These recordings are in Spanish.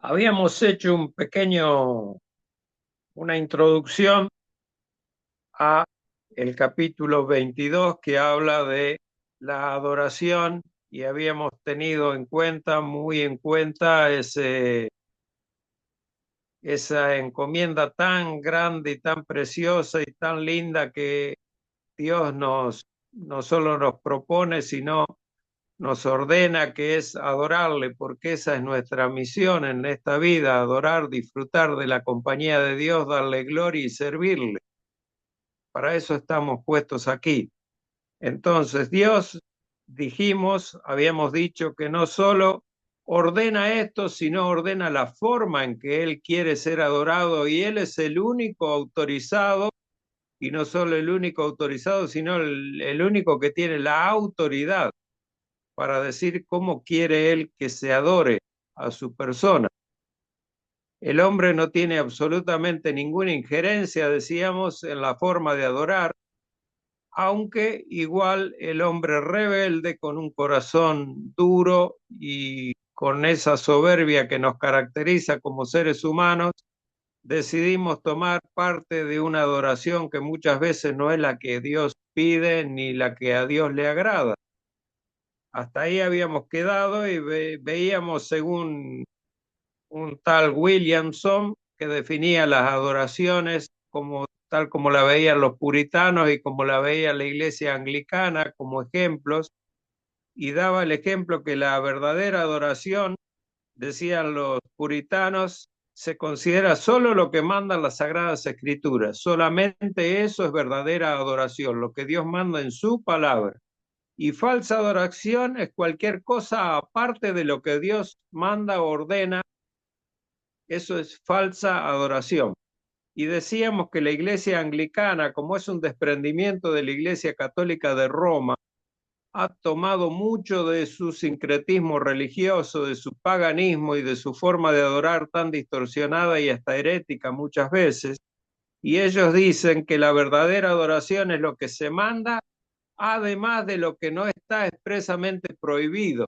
Habíamos hecho una introducción a el capítulo 22 que habla de la adoración y habíamos tenido muy en cuenta esa encomienda tan grande y tan preciosa y tan linda que Dios no solo nos propone, sino nos ordena, que es adorarle, porque esa es nuestra misión en esta vida: adorar, disfrutar de la compañía de Dios, darle gloria y servirle. Para eso estamos puestos aquí. Entonces, Dios, habíamos dicho que no solo ordena esto, sino ordena la forma en que Él quiere ser adorado, y Él es el único autorizado, y no solo el único autorizado, sino el único que tiene la autoridad para decir cómo quiere Él que se adore a su persona. El hombre no tiene absolutamente ninguna injerencia, decíamos, en la forma de adorar, aunque igual el hombre rebelde, con un corazón duro y con esa soberbia que nos caracteriza como seres humanos, decidimos tomar parte de una adoración que muchas veces no es la que Dios pide ni la que a Dios le agrada. Hasta ahí habíamos quedado y veíamos, según un tal Williamson, que definía las adoraciones como tal como la veían los puritanos y como la veía la iglesia anglicana, como ejemplos, y daba el ejemplo que la verdadera adoración, decían los puritanos, se considera solo lo que mandan las Sagradas Escrituras. Solamente eso es verdadera adoración, lo que Dios manda en su palabra. Y falsa adoración es cualquier cosa aparte de lo que Dios manda o ordena. Eso es falsa adoración. Y decíamos que la iglesia anglicana, como es un desprendimiento de la iglesia católica de Roma, ha tomado mucho de su sincretismo religioso, de su paganismo y de su forma de adorar tan distorsionada y hasta herética muchas veces. Y ellos dicen que la verdadera adoración es lo que se manda, además de lo que no está expresamente prohibido.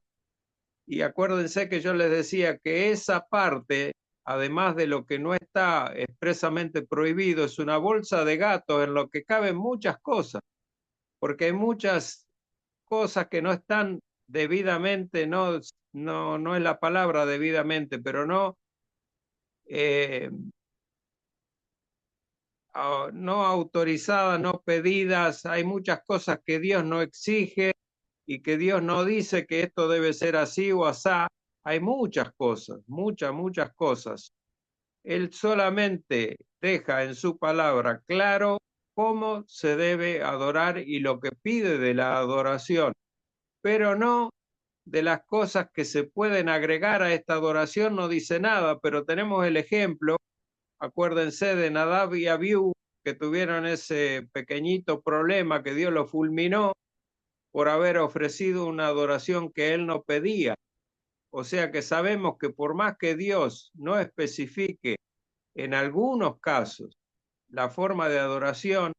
Y acuérdense que yo les decía que esa parte, además de lo que no está expresamente prohibido, es una bolsa de gatos en lo que caben muchas cosas, porque hay muchas cosas que no están debidamente, no es la palabra debidamente, pero eh, no autorizadas, no pedidas. Hay muchas cosas que Dios no exige y que Dios no dice que esto debe ser así o asá. Hay muchas cosas, muchas cosas. Él solamente deja en su palabra claro cómo se debe adorar y lo que pide de la adoración, pero no de las cosas que se pueden agregar a esta adoración. No dice nada, pero tenemos el ejemplo, acuérdense de Nadab y Abiú, que tuvieron ese pequeñito problema, que Dios lo fulminó por haber ofrecido una adoración que él no pedía. O sea que sabemos que por más que Dios no especifique en algunos casos la forma de adoración,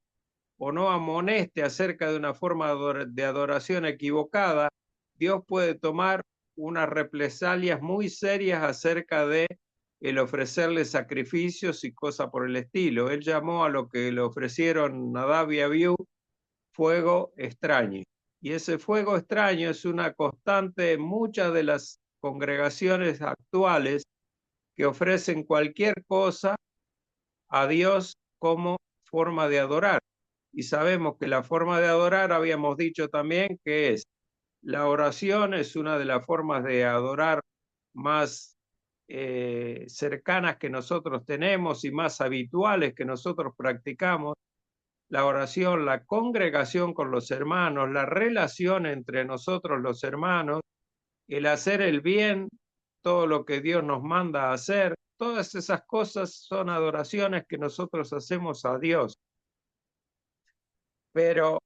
o no amoneste acerca de una forma de adoración equivocada, Dios puede tomar unas represalias muy serias acerca de el ofrecerle sacrificios y cosas por el estilo. Él llamó a lo que le ofrecieron Nadab y Abiú fuego extraño. Y ese fuego extraño es una constante en muchas de las congregaciones actuales, que ofrecen cualquier cosa a Dios como forma de adorar. Y sabemos que la forma de adorar, habíamos dicho también, que es la oración, es una de las formas de adorar más cercanas que nosotros tenemos y más habituales que nosotros practicamos. La oración, la congregación con los hermanos, la relación entre nosotros los hermanos, el hacer el bien, todo lo que Dios nos manda a hacer, todas esas cosas son adoraciones que nosotros hacemos a Dios. Pero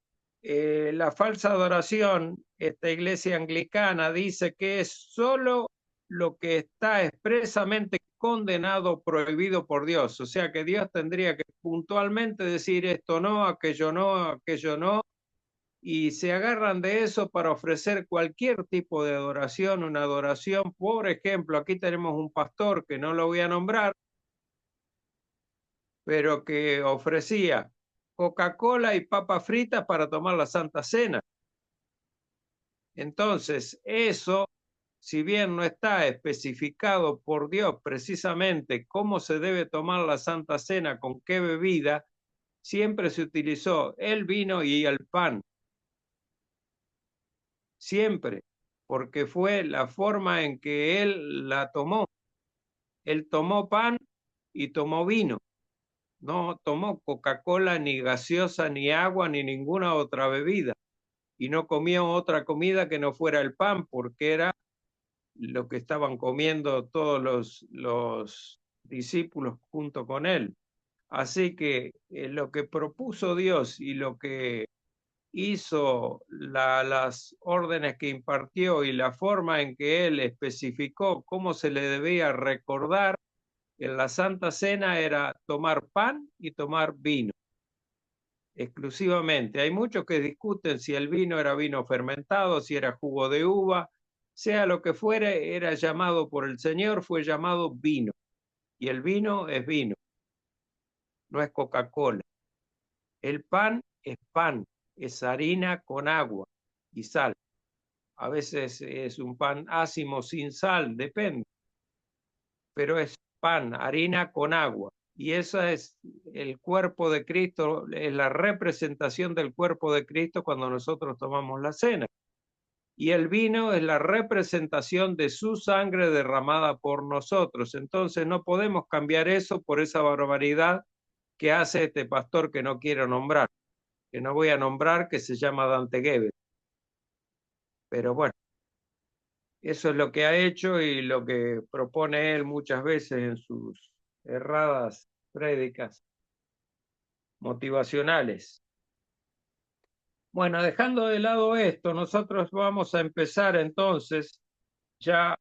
la falsa adoración, esta iglesia anglicana dice que es solo lo que está expresamente condenado, prohibido por Dios. O sea que Dios tendría que puntualmente decir esto no, aquello no, aquello no, y se agarran de eso para ofrecer cualquier tipo de adoración, una adoración. Por ejemplo, aquí tenemos un pastor que no lo voy a nombrar, pero que ofrecía Coca-Cola y papas fritas para tomar la Santa Cena. Entonces, eso, si bien no está especificado por Dios precisamente cómo se debe tomar la Santa Cena, con qué bebida, siempre se utilizó el vino y el pan, siempre, porque fue la forma en que él la tomó. Él tomó pan y tomó vino, no tomó Coca-Cola, ni gaseosa, ni agua, ni ninguna otra bebida, y no comió otra comida que no fuera el pan, porque era lo que estaban comiendo todos los discípulos junto con él. Así que lo que propuso Dios y lo que hizo las órdenes que impartió y la forma en que él especificó cómo se le debía recordar en la Santa Cena era tomar pan y tomar vino exclusivamente. Hay muchos que discuten si el vino era vino fermentado, si era jugo de uva, sea lo que fuere, era llamado por el Señor, fue llamado vino. Y el vino es vino, no es Coca-Cola. El pan, es harina con agua y sal. A veces es un pan ácimo sin sal, depende, pero es pan, harina con agua. Y esa es el cuerpo de Cristo, es la representación del cuerpo de Cristo cuando nosotros tomamos la cena. Y el vino es la representación de su sangre derramada por nosotros. Entonces no podemos cambiar eso por esa barbaridad que hace este pastor que no quiero nombrar, que no voy a nombrar, que se llama Dante Gebel. Pero bueno, eso es lo que ha hecho y lo que propone él muchas veces en sus erradas prédicas motivacionales. Bueno, dejando de lado esto, nosotros vamos a empezar entonces ya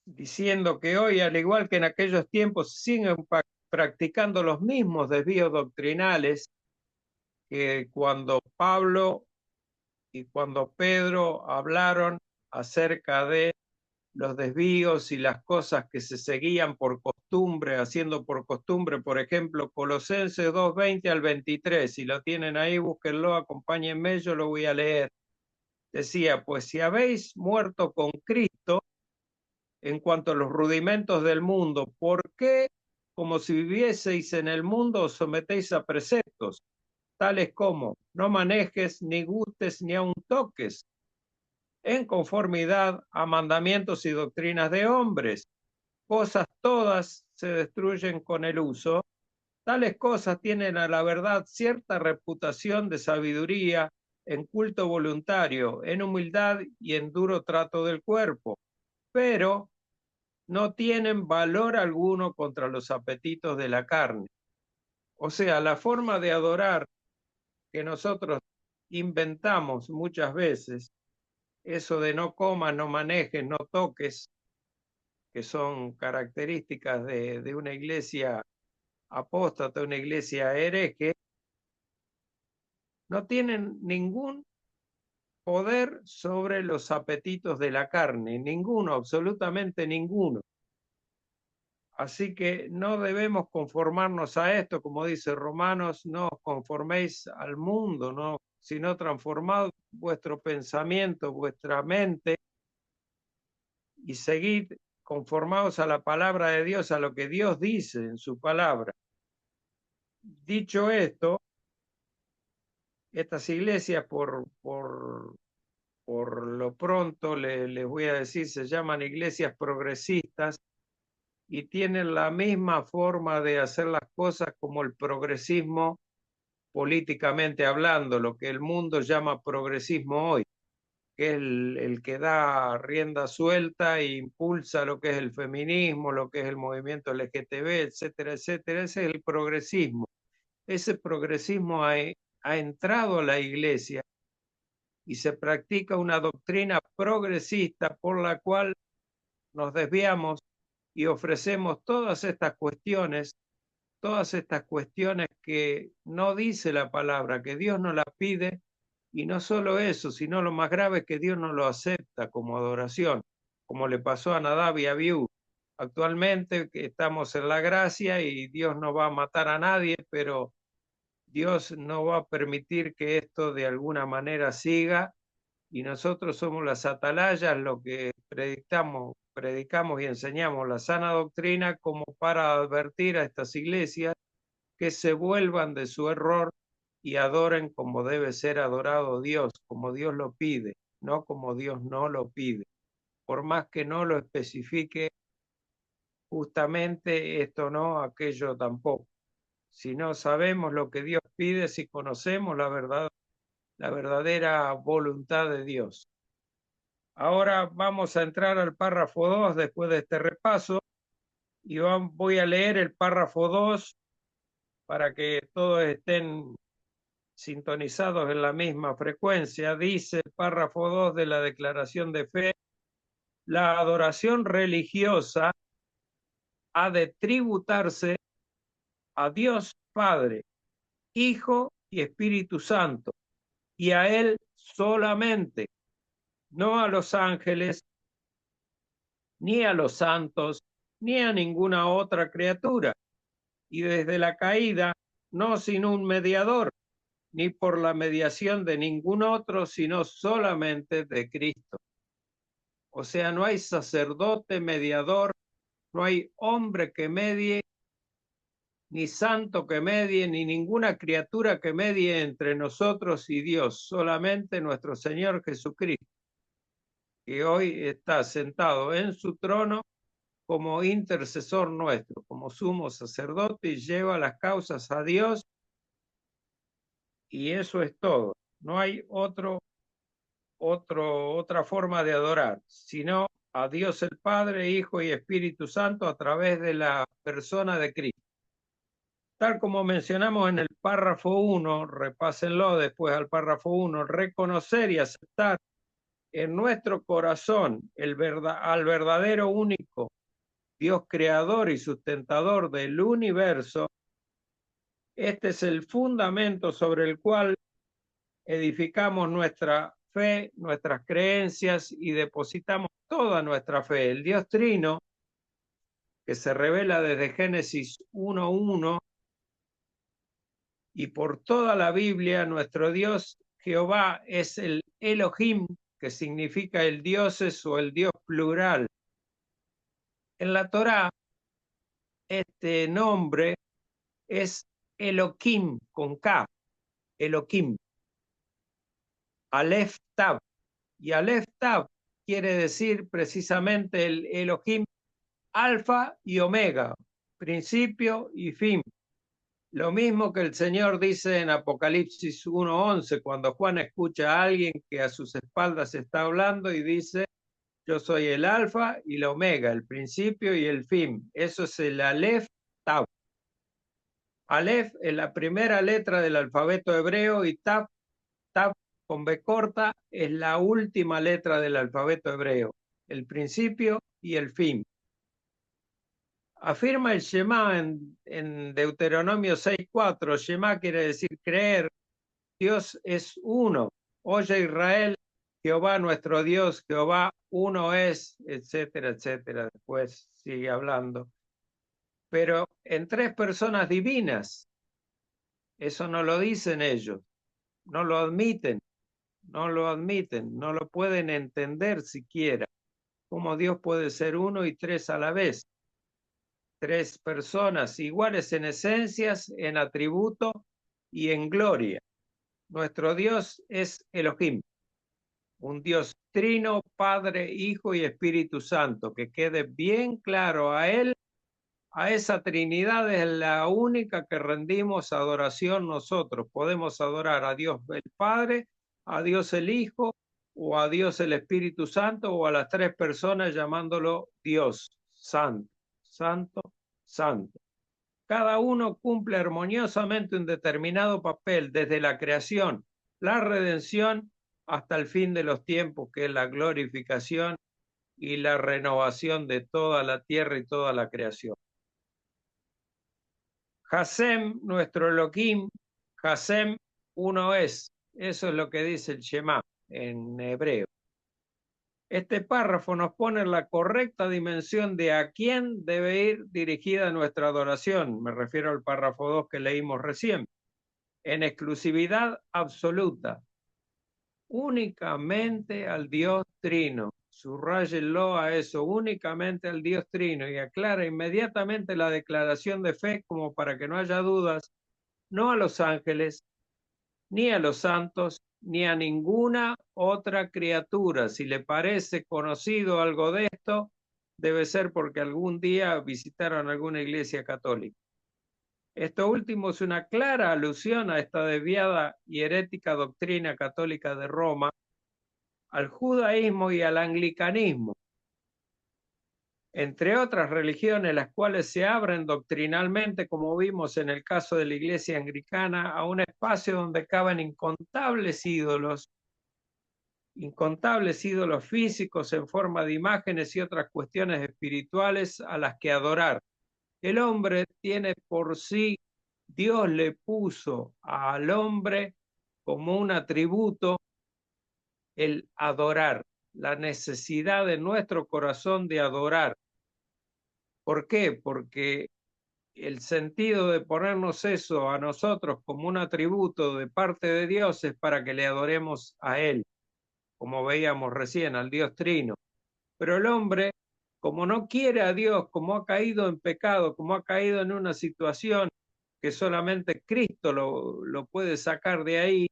diciendo que hoy, al igual que en aquellos tiempos, siguen practicando los mismos desvíos doctrinales que cuando Pablo y cuando Pedro hablaron acerca de los desvíos y las cosas que se seguían por costumbre, haciendo por costumbre, por ejemplo, Colosenses 2:20 al 23, si lo tienen ahí, búsquenlo, acompáñenme, yo lo voy a leer. Decía, pues si habéis muerto con Cristo en cuanto a los rudimentos del mundo, ¿por qué, como si vivieseis en el mundo, os sometéis a preceptos, tales como no manejes, ni gustes, ni aun toques, en conformidad a mandamientos y doctrinas de hombres? Cosas todas se destruyen con el uso. Tales cosas tienen a la verdad cierta reputación de sabiduría, en culto voluntario, en humildad y en duro trato del cuerpo, pero no tienen valor alguno contra los apetitos de la carne. O sea, la forma de adorar que nosotros inventamos muchas veces, eso de no comas, no manejes, no toques, que son características de una iglesia apóstata, una iglesia hereje, no tienen ningún poder sobre los apetitos de la carne, ninguno, absolutamente ninguno. Así que no debemos conformarnos a esto, como dice Romanos, no os conforméis al mundo, no, sino transformad vuestro pensamiento, vuestra mente, y seguid conformados a la palabra de Dios, a lo que Dios dice en su palabra. Dicho esto, estas iglesias por lo pronto les voy a decir, se llaman iglesias progresistas y tienen la misma forma de hacer las cosas como el progresismo políticamente hablando, lo que el mundo llama progresismo hoy, que es el que da rienda suelta e impulsa lo que es el feminismo, lo que es el movimiento LGTB, etcétera, etcétera. Ese es el progresismo. Ese progresismo ha entrado a la iglesia y se practica una doctrina progresista por la cual nos desviamos y ofrecemos todas estas cuestiones todas estas cuestiones que no dice la palabra, que Dios nos las pide, y no solo eso, sino lo más grave es que Dios no lo acepta como adoración, como le pasó a Nadab y a Abiú. Actualmente que estamos en la gracia y Dios no va a matar a nadie, pero Dios no va a permitir que esto de alguna manera siga, y nosotros somos las atalayas, lo que predicamos y enseñamos la sana doctrina como para advertir a estas iglesias que se vuelvan de su error y adoren como debe ser adorado Dios, como Dios lo pide, no como Dios no lo pide. Por más que no lo especifique justamente esto no, aquello tampoco. Si no sabemos lo que Dios pide, si conocemos la verdad, la verdadera voluntad de Dios. Ahora vamos a entrar al párrafo 2 después de este repaso y voy a leer el párrafo 2 para que todos estén sintonizados en la misma frecuencia. Dice el párrafo 2 de la declaración de fe: la adoración religiosa ha de tributarse a Dios Padre, Hijo y Espíritu Santo, y a Él solamente, no a los ángeles, ni a los santos, ni a ninguna otra criatura, y desde la caída, no sin un mediador, ni por la mediación de ningún otro, sino solamente de Cristo. O sea, no hay sacerdote mediador, no hay hombre que medie, ni santo que medie, ni ninguna criatura que medie entre nosotros y Dios, solamente nuestro Señor Jesucristo, que hoy está sentado en su trono como intercesor nuestro, como sumo sacerdote, y lleva las causas a Dios, y eso es todo. No hay otra forma de adorar, sino a Dios el Padre, Hijo y Espíritu Santo a través de la persona de Cristo. Tal como mencionamos en el párrafo 1, repásenlo después al párrafo 1, reconocer y aceptar en nuestro corazón al verdadero único Dios creador y sustentador del universo. Este es el fundamento sobre el cual edificamos nuestra fe, nuestras creencias y depositamos toda nuestra fe. El Dios Trino, que se revela desde Génesis 1:1 y por toda la Biblia, nuestro Dios Jehová es el Elohim, que significa el dioses o el Dios plural. En la Torá, este nombre es Elohim con K, Elohim, Aleph Tav. Y Aleph Tav quiere decir precisamente el Elohim, alfa y omega, principio y fin. Lo mismo que el Señor dice en Apocalipsis 1:11, cuando Juan escucha a alguien que a sus espaldas está hablando y dice: yo soy el alfa y la omega, el principio y el fin. Eso es el Aleph Tav. Aleph es la primera letra del alfabeto hebreo y Tav con B corta es la última letra del alfabeto hebreo, el principio y el fin. Afirma el Shema en Deuteronomio 6:4. Shema quiere decir creer. Dios es uno. Oye Israel, Jehová nuestro Dios, Jehová uno es, etcétera, etcétera. Después sigue hablando. Pero en tres personas divinas. Eso no lo dicen ellos. No lo admiten. No lo admiten. No lo pueden entender siquiera. ¿Cómo Dios puede ser uno y tres a la vez? Tres personas iguales en esencias, en atributo y en gloria. Nuestro Dios es Elohim, un Dios trino, Padre, Hijo y Espíritu Santo. Que quede bien claro a Él, a esa Trinidad es la única que rendimos adoración nosotros. Podemos adorar a Dios el Padre, a Dios el Hijo, o a Dios el Espíritu Santo, o a las tres personas llamándolo Dios, Santo, Santo, Santo. Cada uno cumple armoniosamente un determinado papel desde la creación, la redención, hasta el fin de los tiempos, que es la glorificación y la renovación de toda la tierra y toda la creación. Hasem, nuestro Elohim, Hasem, uno es. Eso es lo que dice el Shema en hebreo. Este párrafo nos pone la correcta dimensión de a quién debe ir dirigida nuestra adoración. Me refiero al párrafo 2 que leímos recién. En exclusividad absoluta, únicamente al Dios Trino. Subrayenlo a eso, únicamente al Dios Trino, y aclara inmediatamente la declaración de fe como para que no haya dudas, no a los ángeles, ni a los santos, ni a ninguna otra criatura. Si le parece conocido algo de esto, debe ser porque algún día visitaron alguna iglesia católica. Esto último es una clara alusión a esta desviada y herética doctrina católica de Roma, al judaísmo y al anglicanismo, entre otras religiones, las cuales se abren doctrinalmente, como vimos en el caso de la iglesia anglicana, a un espacio donde caben incontables ídolos físicos en forma de imágenes y otras cuestiones espirituales a las que adorar. El hombre tiene por sí, Dios le puso al hombre como un atributo el adorar, la necesidad de nuestro corazón de adorar. ¿Por qué? Porque el sentido de ponernos eso a nosotros como un atributo de parte de Dios es para que le adoremos a Él, como veíamos recién, al Dios Trino. Pero el hombre, como no quiere a Dios, como ha caído en pecado, como ha caído en una situación que solamente Cristo lo puede sacar de ahí,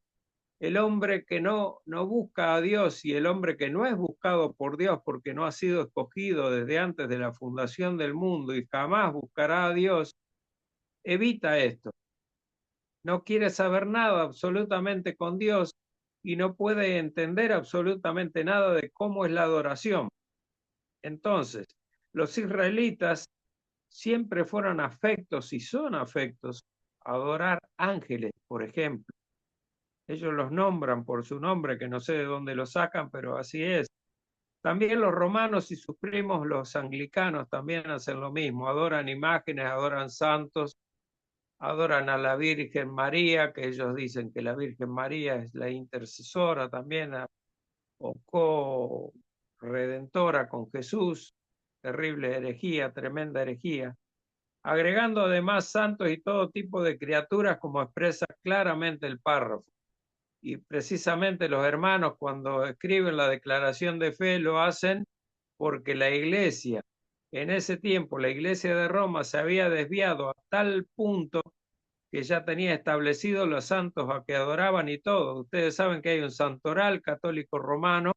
el hombre que no busca a Dios y el hombre que no es buscado por Dios porque no ha sido escogido desde antes de la fundación del mundo y jamás buscará a Dios, evita esto. No quiere saber nada absolutamente con Dios y no puede entender absolutamente nada de cómo es la adoración. Entonces, los israelitas siempre fueron afectos y son afectos a adorar ángeles, por ejemplo. Ellos los nombran por su nombre, que no sé de dónde lo sacan, pero así es. También los romanos y sus primos, los anglicanos, también hacen lo mismo. Adoran imágenes, adoran santos, adoran a la Virgen María, que ellos dicen que la Virgen María es la intercesora también, o co-redentora con Jesús. Terrible herejía, tremenda herejía. Agregando además santos y todo tipo de criaturas, como expresa claramente el párrafo. Y precisamente los hermanos, cuando escriben la declaración de fe, lo hacen porque la iglesia, en ese tiempo, la iglesia de Roma se había desviado a tal punto que ya tenía establecidos los santos a que adoraban y todo. Ustedes saben que hay un santoral católico romano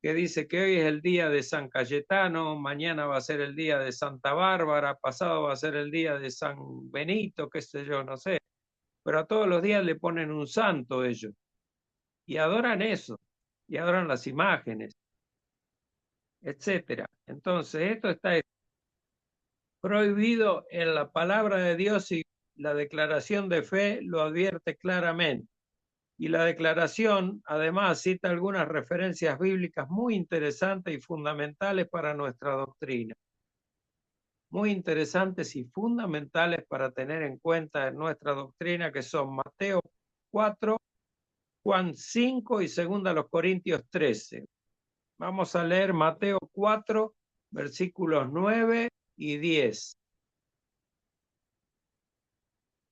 que dice que hoy es el día de San Cayetano, mañana va a ser el día de Santa Bárbara, pasado va a ser el día de San Benito, qué sé yo, no sé. Pero a todos los días le ponen un santo ellos y adoran eso, y adoran las imágenes, etcétera. Entonces, esto está prohibido en la palabra de Dios y la declaración de fe lo advierte claramente. Y la declaración, además, cita algunas referencias bíblicas muy interesantes y fundamentales para nuestra doctrina. Muy interesantes y fundamentales para tener en cuenta en nuestra doctrina, que son Mateo 4, Juan 5 y 2 Corintios 13. Vamos a leer Mateo 4, versículos 9 y 10.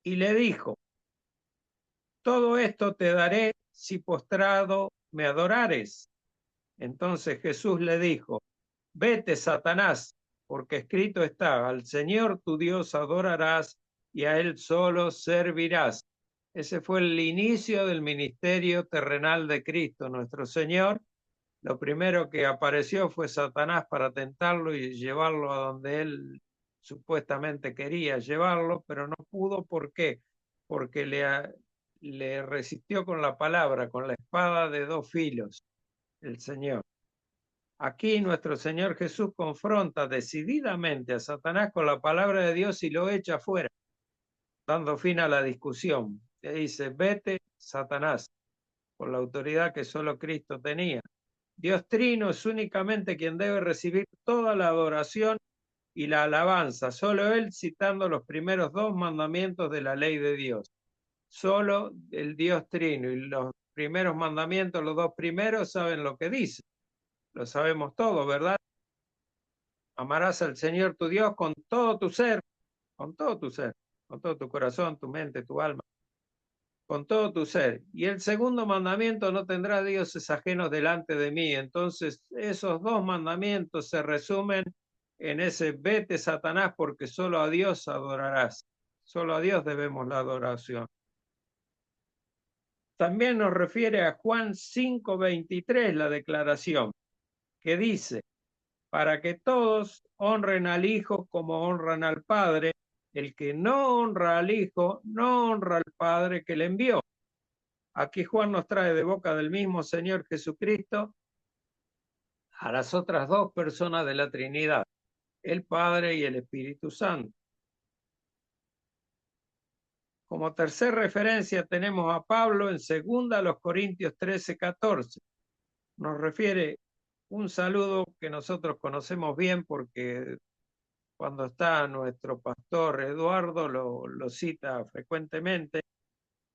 Y le dijo: todo esto te daré si postrado me adorares. Entonces Jesús le dijo: vete, Satanás, porque escrito está: al Señor tu Dios adorarás y a Él solo servirás. Ese fue el inicio del ministerio terrenal de Cristo, nuestro Señor. Lo primero que apareció fue Satanás para tentarlo y llevarlo a donde él supuestamente quería llevarlo, pero no pudo. ¿Por qué? Porque le resistió con la palabra, con la espada de dos filos, el Señor. Aquí nuestro Señor Jesús confronta decididamente a Satanás con la palabra de Dios y lo echa fuera, dando fin a la discusión. Le dice: vete, Satanás, por la autoridad que solo Cristo tenía. Dios Trino es únicamente quien debe recibir toda la adoración y la alabanza. Solo él citando los primeros dos mandamientos de la ley de Dios. Solo el Dios Trino y los primeros mandamientos, los dos primeros, saben lo que dice. Lo sabemos todos, ¿verdad? Amarás al Señor tu Dios con todo tu ser, con todo tu ser, con todo tu corazón, tu mente, tu alma, con todo tu ser. Y el segundo mandamiento, no tendrás dioses ajenos delante de mí. Entonces, esos dos mandamientos se resumen en ese vete, Satanás, porque solo a Dios adorarás. Solo a Dios debemos la adoración. También nos refiere a Juan 5:23 la declaración, que dice, para que todos honren al Hijo como honran al Padre. El que no honra al Hijo, no honra al Padre que le envió. Aquí Juan nos trae de boca del mismo Señor Jesucristo a las otras dos personas de la Trinidad, el Padre y el Espíritu Santo. Como tercer referencia tenemos a Pablo en 2 Corintios 13:14. Nos refiere un saludo que nosotros conocemos bien porque cuando está nuestro pastor Eduardo lo cita frecuentemente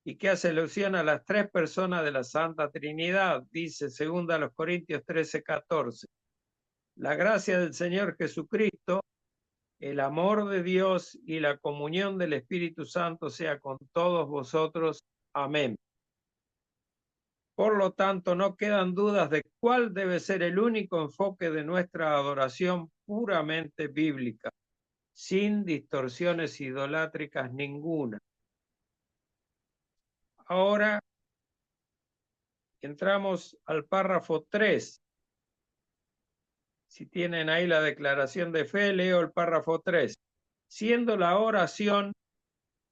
y que hace alusión a las tres personas de la Santa Trinidad. Dice 2 Corintios 13:14. La gracia del Señor Jesucristo, el amor de Dios y la comunión del Espíritu Santo sea con todos vosotros. Amén. Por lo tanto, no quedan dudas de cuál debe ser el único enfoque de nuestra adoración puramente bíblica, sin distorsiones idolátricas ninguna. Ahora entramos al párrafo 3. Si tienen ahí la declaración de fe, leo el párrafo 3. Siendo la oración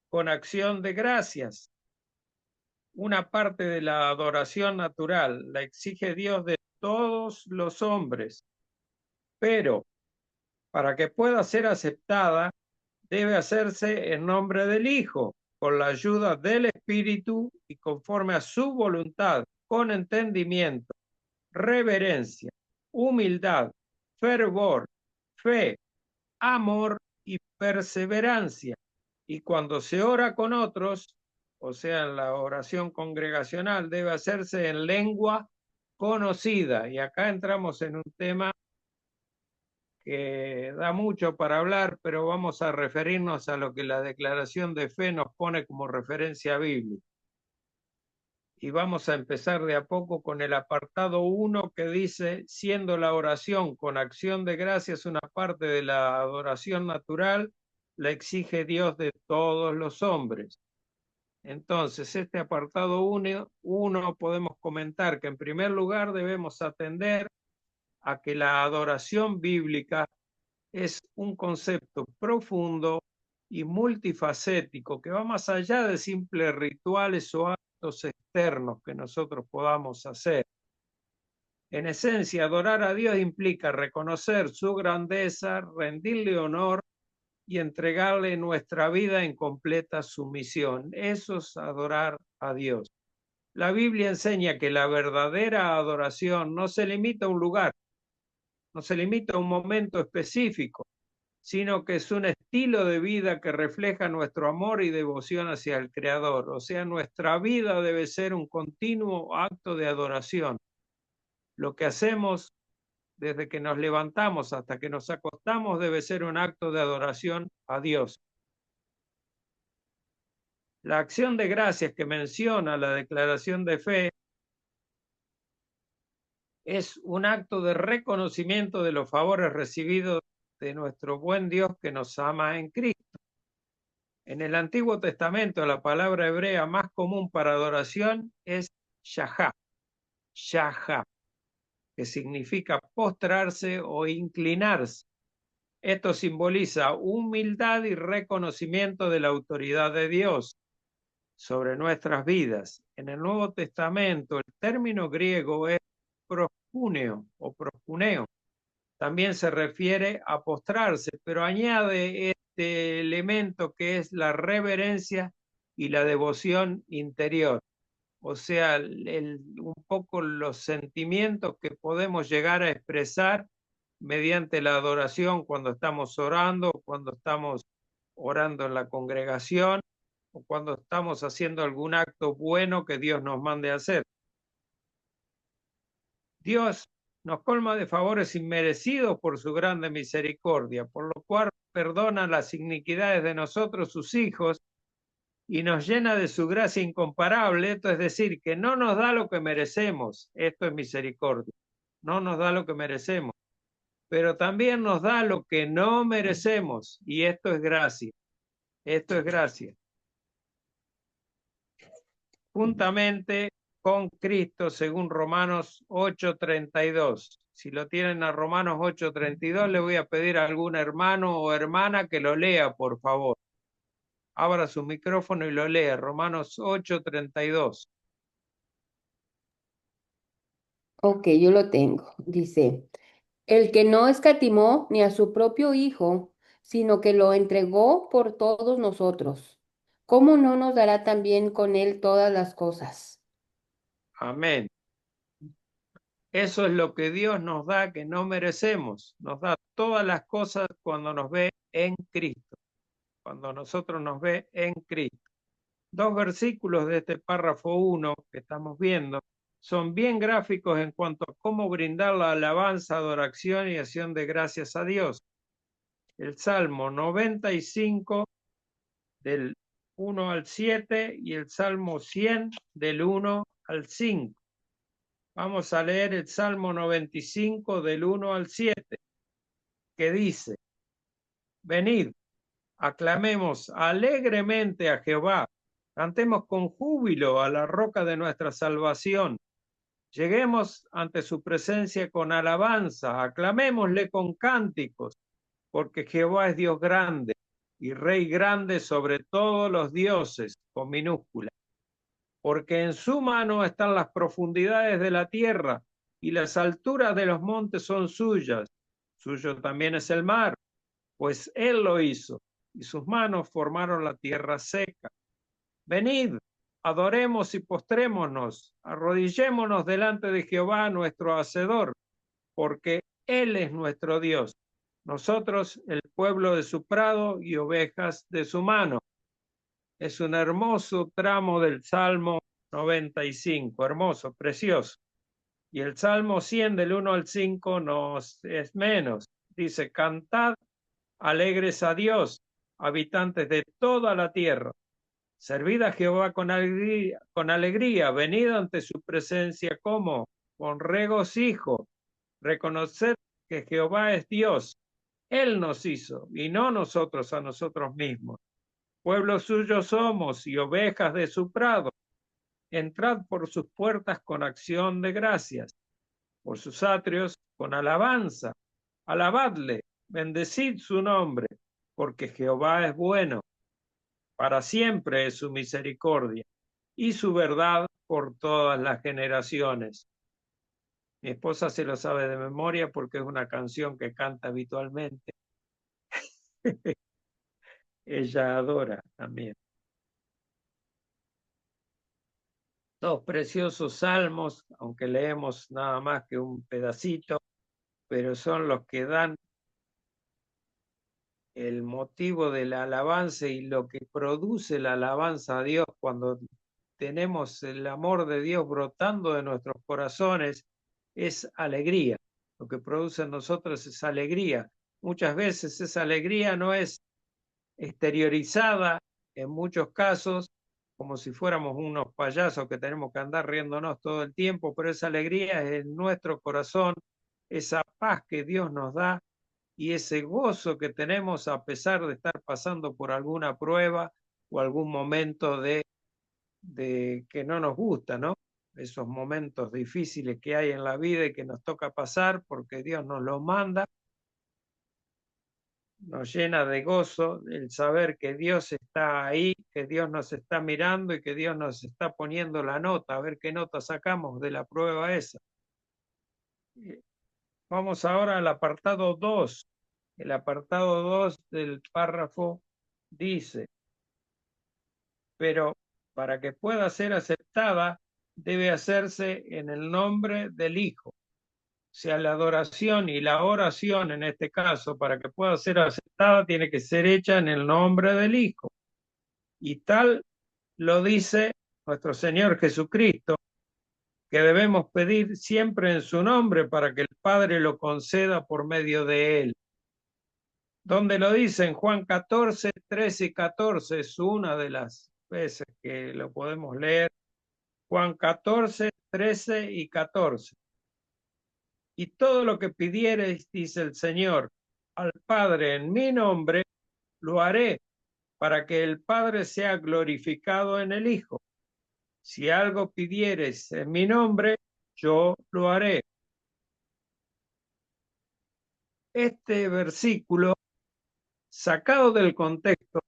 con acción de gracias una parte de la adoración natural, la exige Dios de todos los hombres, pero para que pueda ser aceptada, debe hacerse en nombre del Hijo, con la ayuda del Espíritu y conforme a su voluntad, con entendimiento, reverencia, humildad, fervor, fe, amor y perseverancia. Y cuando se ora con otros, o sea, en la oración congregacional, debe hacerse en lengua conocida. Y acá entramos en un tema que da mucho para hablar, pero vamos a referirnos a lo que la declaración de fe nos pone como referencia bíblica. Y vamos a empezar de a poco con el apartado 1 que dice, siendo la oración con acción de gracias una parte de la adoración natural, la exige Dios de todos los hombres. Entonces, este apartado 1 podemos comentar que en primer lugar debemos atender a que la adoración bíblica es un concepto profundo y multifacético que va más allá de simples rituales o actos externos que nosotros podamos hacer. En esencia, adorar a Dios implica reconocer su grandeza, rendirle honor y entregarle nuestra vida en completa sumisión. Eso es adorar a Dios. La Biblia enseña que la verdadera adoración no se limita a un lugar, no se limita a un momento específico, sino que es un estilo de vida que refleja nuestro amor y devoción hacia el Creador. O sea, nuestra vida debe ser un continuo acto de adoración. Lo que hacemos desde que nos levantamos hasta que nos acostamos debe ser un acto de adoración a Dios. La acción de gracias que menciona la declaración de fe es un acto de reconocimiento de los favores recibidos de nuestro buen Dios que nos ama en Cristo. En el Antiguo Testamento, la palabra hebrea más común para adoración es shahá, que significa postrarse o inclinarse. Esto simboliza humildad y reconocimiento de la autoridad de Dios sobre nuestras vidas. En el Nuevo Testamento, el término griego es proskuneo o proskuneo. También se refiere a postrarse, pero añade este elemento que es la reverencia y la devoción interior. O sea, un poco los sentimientos que podemos llegar a expresar mediante la adoración cuando estamos orando, cuando estamos orando en la congregación o cuando estamos haciendo algún acto bueno que Dios nos mande a hacer. Dios nos colma de favores inmerecidos por su grande misericordia, por lo cual perdona las iniquidades de nosotros, sus hijos, y nos llena de su gracia incomparable. Esto es decir, que no nos da lo que merecemos. Esto es misericordia. No nos da lo que merecemos, pero también nos da lo que no merecemos, y esto es gracia. Esto es gracia. Juntamente con Cristo, según Romanos 8:32. Si lo tienen a Romanos 8:32, le voy a pedir a algún hermano o hermana que lo lea, por favor. Abra su micrófono y lo lea. Romanos 8:32. Ok, yo lo tengo. Dice, el que no escatimó ni a su propio Hijo, sino que lo entregó por todos nosotros, ¿cómo no nos dará también con él todas las cosas? Amén. Eso es lo que Dios nos da que no merecemos. Nos da todas las cosas cuando nos ve en Cristo. Cuando nosotros nos ve en Cristo. Dos versículos de este párrafo 1 que estamos viendo son bien gráficos en cuanto a cómo brindar la alabanza, adoración y acción de gracias a Dios. El Salmo 95 del 1 al 7 y el Salmo 100 del 1 al 5. Vamos a leer el Salmo 95 del 1 al 7, que dice: Venid, aclamemos alegremente a Jehová, cantemos con júbilo a la roca de nuestra salvación. Lleguemos ante su presencia con alabanza, aclamémosle con cánticos, porque Jehová es Dios grande y Rey grande sobre todos los dioses, con minúscula. Porque en su mano están las profundidades de la tierra y las alturas de los montes son suyas. Suyo también es el mar, pues él lo hizo, y sus manos formaron la tierra seca. Venid, adoremos y postrémonos, arrodillémonos delante de Jehová nuestro Hacedor, porque Él es nuestro Dios, nosotros el pueblo de su prado y ovejas de su mano. Es un hermoso tramo del Salmo 95, hermoso, precioso. Y el Salmo 100 del 1 al 5 nos es menos. Dice, cantad alegres a Dios, habitantes de toda la tierra. Servid a Jehová con alegría, venid ante su presencia como con regocijo. Reconoced que Jehová es Dios. Él nos hizo y no nosotros a nosotros mismos. Pueblo suyo somos y ovejas de su prado. Entrad por sus puertas con acción de gracias, por sus atrios con alabanza. Alabadle, bendecid su nombre, porque Jehová es bueno. Para siempre es su misericordia y su verdad por todas las generaciones. Mi esposa se lo sabe de memoria porque es una canción que canta habitualmente. Ella adora también. Dos preciosos salmos, aunque leemos nada más que un pedacito, pero son los que dan el motivo de la alabanza y lo que produce la alabanza a Dios cuando tenemos el amor de Dios brotando de nuestros corazones, es alegría. Lo que produce en nosotros es alegría. Muchas veces esa alegría no es exteriorizada, en muchos casos, como si fuéramos unos payasos que tenemos que andar riéndonos todo el tiempo, pero esa alegría es en nuestro corazón, esa paz que Dios nos da y ese gozo que tenemos a pesar de estar pasando por alguna prueba o algún momento de que no nos gusta, ¿no? Esos momentos difíciles que hay en la vida y que nos toca pasar porque Dios nos los manda, nos llena de gozo el saber que Dios está ahí, que Dios nos está mirando y que Dios nos está poniendo la nota, a ver qué nota sacamos de la prueba esa. Vamos ahora al apartado 2. El apartado 2 del párrafo dice, pero para que pueda ser aceptada, debe hacerse en el nombre del Hijo. sea, la adoración y la oración en este caso, para que pueda ser aceptada, tiene que ser hecha en el nombre del Hijo. Y tal lo dice nuestro Señor Jesucristo, que debemos pedir siempre en su nombre para que el Padre lo conceda por medio de él. Donde lo dice en Juan 14, 13 y 14, es una de las veces que lo podemos leer. Juan 14, 13 y 14. Y todo lo que pidiereis, dice el Señor, al Padre en mi nombre, lo haré para que el Padre sea glorificado en el Hijo. Si algo pidiereis en mi nombre, yo lo haré. Este versículo, sacado del contexto,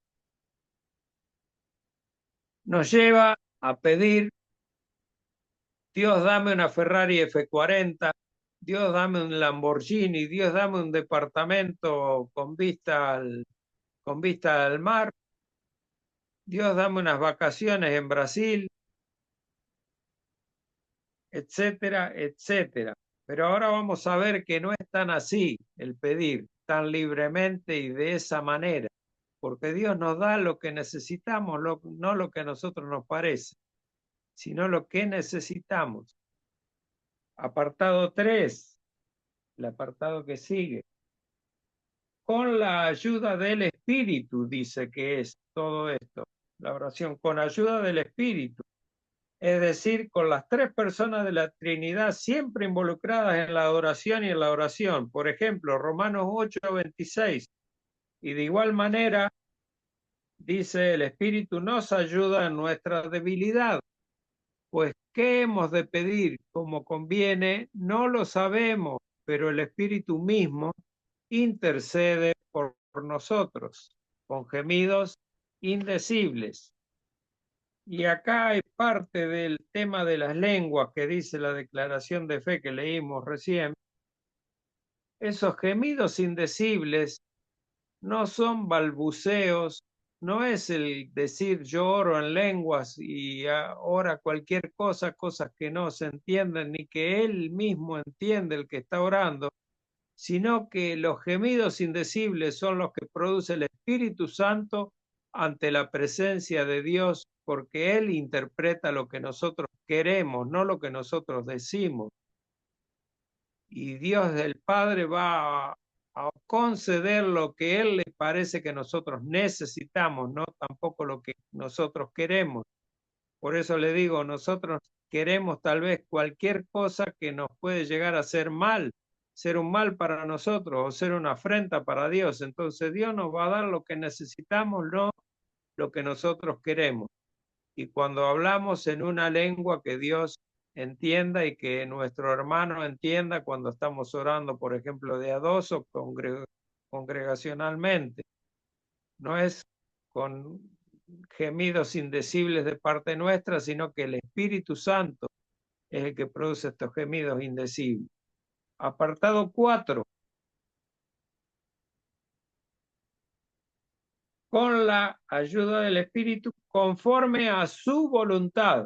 nos lleva a pedir: Dios, dame una Ferrari F40, Dios, dame un Lamborghini, Dios, dame un departamento con vista al mar, Dios, dame unas vacaciones en Brasil, etcétera, etcétera. Pero ahora vamos a ver que no es tan así el pedir, tan libremente y de esa manera, porque Dios nos da lo que necesitamos, no lo que a nosotros nos parece, sino lo que necesitamos. Apartado 3, el apartado que sigue. Con la ayuda del Espíritu, dice que es todo esto, la oración, con ayuda del Espíritu. Es decir, con las tres personas de la Trinidad siempre involucradas en la adoración y en la oración. Por ejemplo, Romanos 8:26. Y de igual manera, dice, el Espíritu nos ayuda en nuestra debilidad. Pues, ¿qué hemos de pedir como conviene? No lo sabemos, pero el Espíritu mismo intercede por nosotros con gemidos indecibles. Y acá hay parte del tema de las lenguas que dice la declaración de fe que leímos recién. Esos gemidos indecibles no son balbuceos, no es el decir yo oro en lenguas y ora cualquier cosa, cosas que no se entienden ni que él mismo entiende el que está orando, sino que los gemidos indecibles son los que produce el Espíritu Santo ante la presencia de Dios, porque Él interpreta lo que nosotros queremos, no lo que nosotros decimos. Y Dios del Padre va a conceder lo que Él le parece que nosotros necesitamos, no tampoco lo que nosotros queremos. Por eso le digo, nosotros queremos tal vez cualquier cosa que nos puede llegar a hacer mal, ser un mal para nosotros o ser una afrenta para Dios. Entonces Dios nos va a dar lo que necesitamos, no lo que nosotros queremos. Y cuando hablamos en una lengua que Dios entienda y que nuestro hermano entienda cuando estamos orando, por ejemplo, de a dos o congregacionalmente, no es con gemidos indecibles de parte nuestra, sino que el Espíritu Santo es el que produce estos gemidos indecibles. Apartado 4. Con la ayuda del Espíritu, conforme a su voluntad.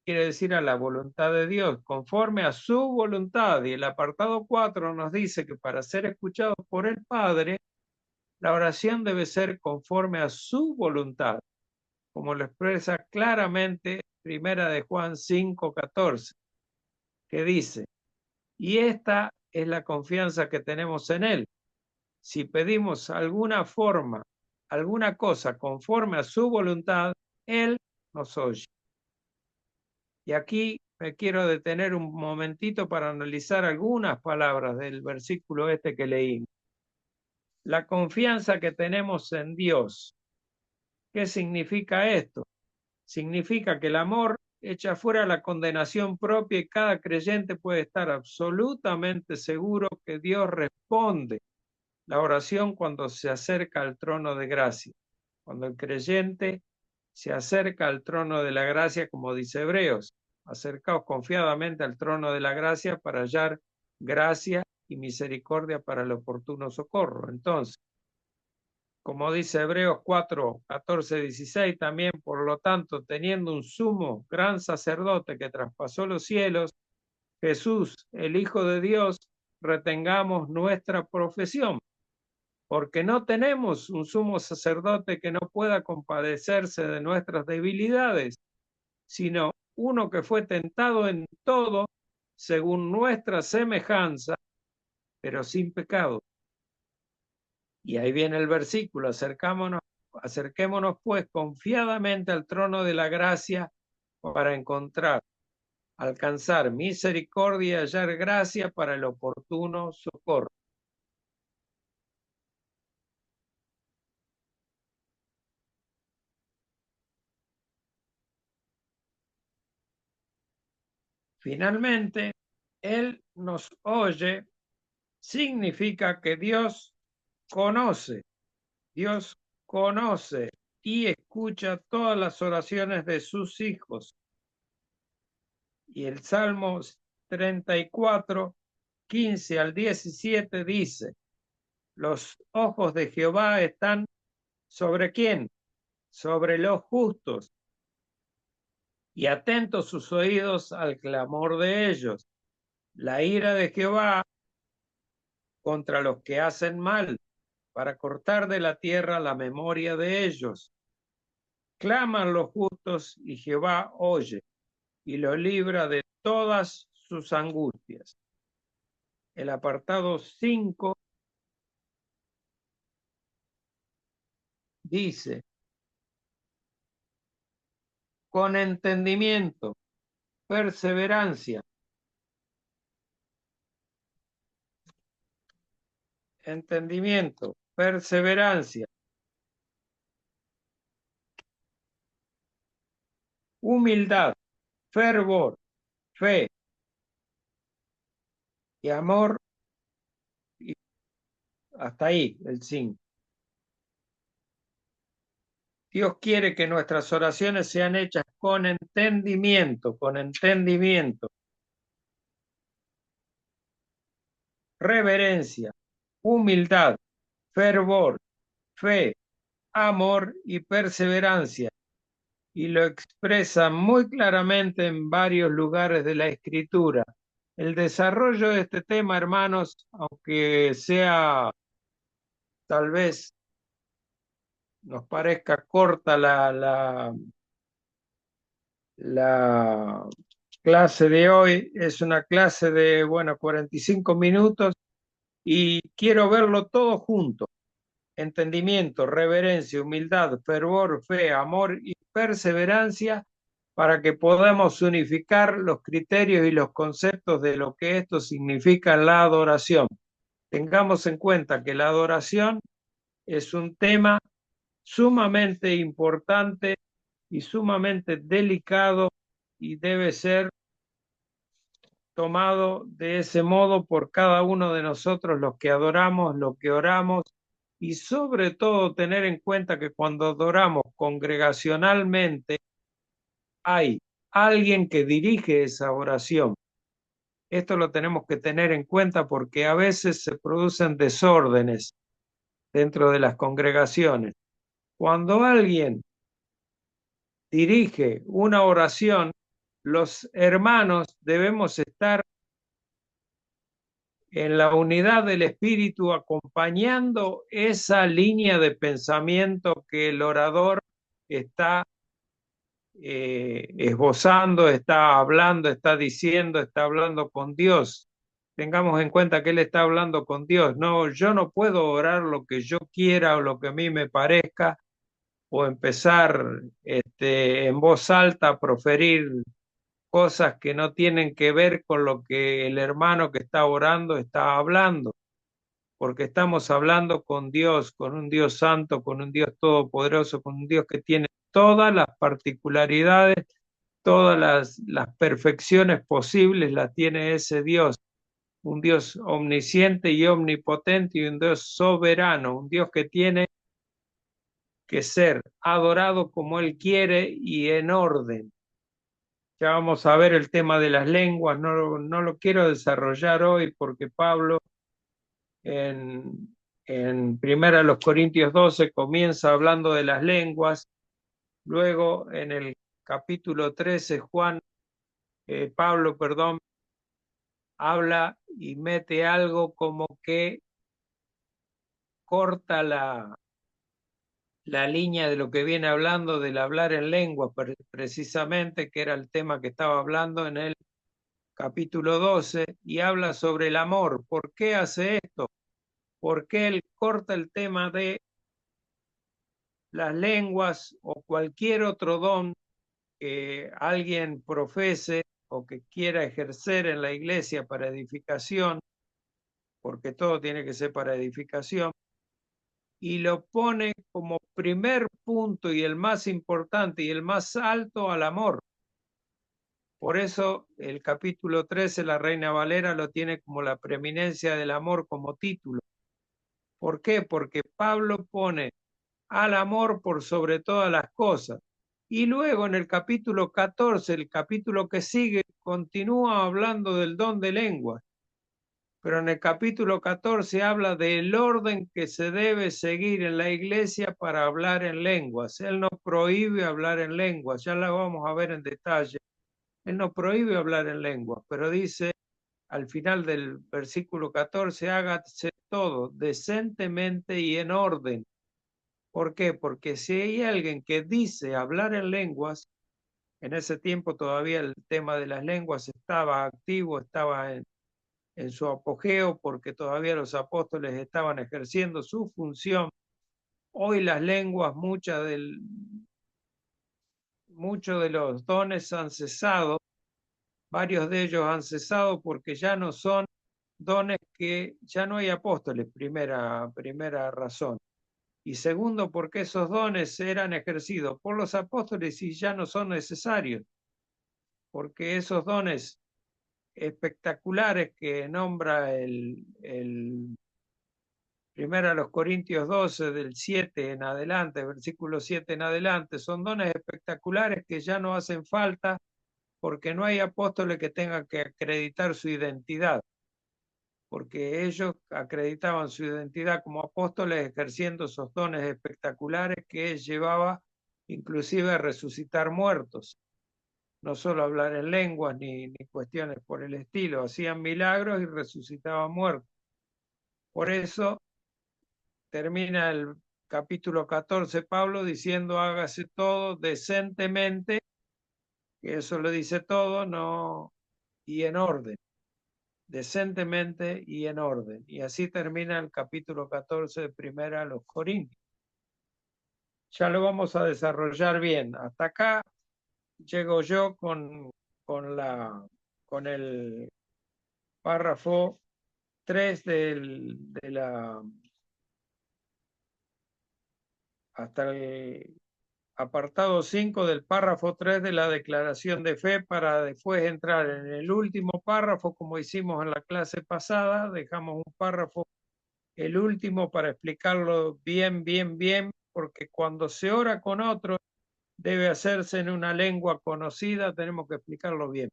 Quiere decir a la voluntad de Dios, conforme a su voluntad. Y el apartado 4 nos dice que para ser escuchados por el Padre, la oración debe ser conforme a su voluntad, como lo expresa claramente Primera de Juan 5:14, que dice: y esta es la confianza que tenemos en Él. Si pedimos alguna forma, alguna cosa conforme a su voluntad, Él nos oye. Y aquí me quiero detener un momentito para analizar algunas palabras del versículo este que leí. La confianza que tenemos en Dios. ¿Qué significa esto? Significa que el amor echa fuera la condenación propia y cada creyente puede estar absolutamente seguro que Dios responde la oración cuando se acerca al trono de gracia. Cuando el creyente se acerca al trono de la gracia, como dice Hebreos, acercaos confiadamente al trono de la gracia para hallar gracia y misericordia para el oportuno socorro. Entonces, como dice Hebreos 4, 14, 16, también, por lo tanto, teniendo un sumo gran sacerdote que traspasó los cielos, Jesús, el Hijo de Dios, retengamos nuestra profesión, porque no tenemos un sumo sacerdote que no pueda compadecerse de nuestras debilidades, sino uno que fue tentado en todo según nuestra semejanza, pero sin pecado. Y ahí viene el versículo, acerquémonos pues confiadamente al trono de la gracia para alcanzar misericordia y hallar gracia para el oportuno socorro. Finalmente, Él nos oye, significa que conoce, Dios conoce y escucha todas las oraciones de sus hijos. Y el Salmo 34, 15 al 17 dice, los ojos de Jehová están ¿sobre quién? Sobre los justos, y atentos sus oídos al clamor de ellos. La ira de Jehová contra los que hacen mal, para cortar de la tierra la memoria de ellos. Claman los justos y Jehová oye y lo libra de todas sus angustias. El apartado 5 dice, con entendimiento, perseverancia, humildad, fervor, fe y amor, y hasta ahí el 5. Dios quiere que nuestras oraciones sean hechas con entendimiento, reverencia, humildad, fervor, fe, amor y perseverancia. Y lo expresa muy claramente en varios lugares de la Escritura. El desarrollo de este tema, hermanos, aunque sea tal vez nos parezca corta la clase de hoy, es una clase de, 45 minutos y quiero verlo todo junto. Entendimiento, reverencia, humildad, fervor, fe, amor y perseverancia para que podamos unificar los criterios y los conceptos de lo que esto significa en la adoración. Tengamos en cuenta que la adoración es un tema sumamente importante y sumamente delicado y debe ser tomado de ese modo por cada uno de nosotros, los que adoramos, los que oramos, y sobre todo tener en cuenta que cuando adoramos congregacionalmente hay alguien que dirige esa oración. Esto lo tenemos que tener en cuenta porque a veces se producen desórdenes dentro de las congregaciones. Cuando alguien dirige una oración, los hermanos debemos estar en la unidad del espíritu acompañando esa línea de pensamiento que el orador está esbozando, está hablando, está diciendo, está hablando con Dios. Tengamos en cuenta que él está hablando con Dios. No, yo no puedo orar lo que yo quiera o lo que a mí me parezca o empezar en voz alta a proferir cosas que no tienen que ver con lo que el hermano que está orando está hablando, porque estamos hablando con Dios, con un Dios santo, con un Dios todopoderoso, con un Dios que tiene todas las particularidades, todas las perfecciones posibles las tiene ese Dios, un Dios omnisciente y omnipotente y un Dios soberano, un Dios que tiene que ser adorado como Él quiere y en orden. Ya vamos a ver el tema de las lenguas, no lo quiero desarrollar hoy porque Pablo en 1 Corintios 12 comienza hablando de las lenguas, luego en el capítulo 13 Pablo habla y mete algo como que corta la línea de lo que viene hablando del hablar en lengua, precisamente, que era el tema que estaba hablando en el capítulo 12, y habla sobre el amor. ¿Por qué hace esto? ¿Por qué él corta el tema de las lenguas o cualquier otro don que alguien profese o que quiera ejercer en la iglesia para edificación, porque todo tiene que ser para edificación, y lo pone como primer punto y el más importante y el más alto al amor? Por eso el capítulo 13, la Reina Valera lo tiene como la preeminencia del amor como título. ¿Por qué? Porque Pablo pone al amor por sobre todas las cosas. Y luego en el capítulo 14, el capítulo que sigue, continúa hablando del don de lenguas. Pero en el capítulo 14 habla del orden que se debe seguir en la iglesia para hablar en lenguas. Él no prohíbe hablar en lenguas, ya la vamos a ver en detalle. Él no prohíbe hablar en lenguas, pero dice al final del versículo 14, hágase todo decentemente y en orden. ¿Por qué? Porque si hay alguien que dice hablar en lenguas, en ese tiempo todavía el tema de las lenguas estaba activo, estaba en su apogeo, porque todavía los apóstoles estaban ejerciendo su función. Hoy las lenguas, muchos de los dones han cesado, varios de ellos han cesado porque ya no son dones, que ya no hay apóstoles, primera razón. Y segundo, porque esos dones eran ejercidos por los apóstoles y ya no son necesarios, porque esos dones espectaculares que nombra el primero a los Corintios 12, del 7 en adelante, versículo 7 en adelante, son dones espectaculares que ya no hacen falta porque no hay apóstoles que tengan que acreditar su identidad, porque ellos acreditaban su identidad como apóstoles ejerciendo esos dones espectaculares que llevaba inclusive a resucitar muertos, no solo hablar en lenguas ni cuestiones por el estilo, hacían milagros y resucitaban muertos. Por eso termina el capítulo 14 Pablo diciendo hágase todo decentemente, que eso lo dice todo, no, y en orden, decentemente y en orden. Y así termina el capítulo 14 de Primera a los Corintios. Ya lo vamos a desarrollar bien. Hasta acá llego yo con, con el párrafo 3 de la, hasta el apartado 5 del párrafo 3 de la declaración de fe, para después entrar en el último párrafo, como hicimos en la clase pasada. Dejamos un párrafo, el último, para explicarlo bien, porque cuando se ora con otro, debe hacerse en una lengua conocida, tenemos que explicarlo bien.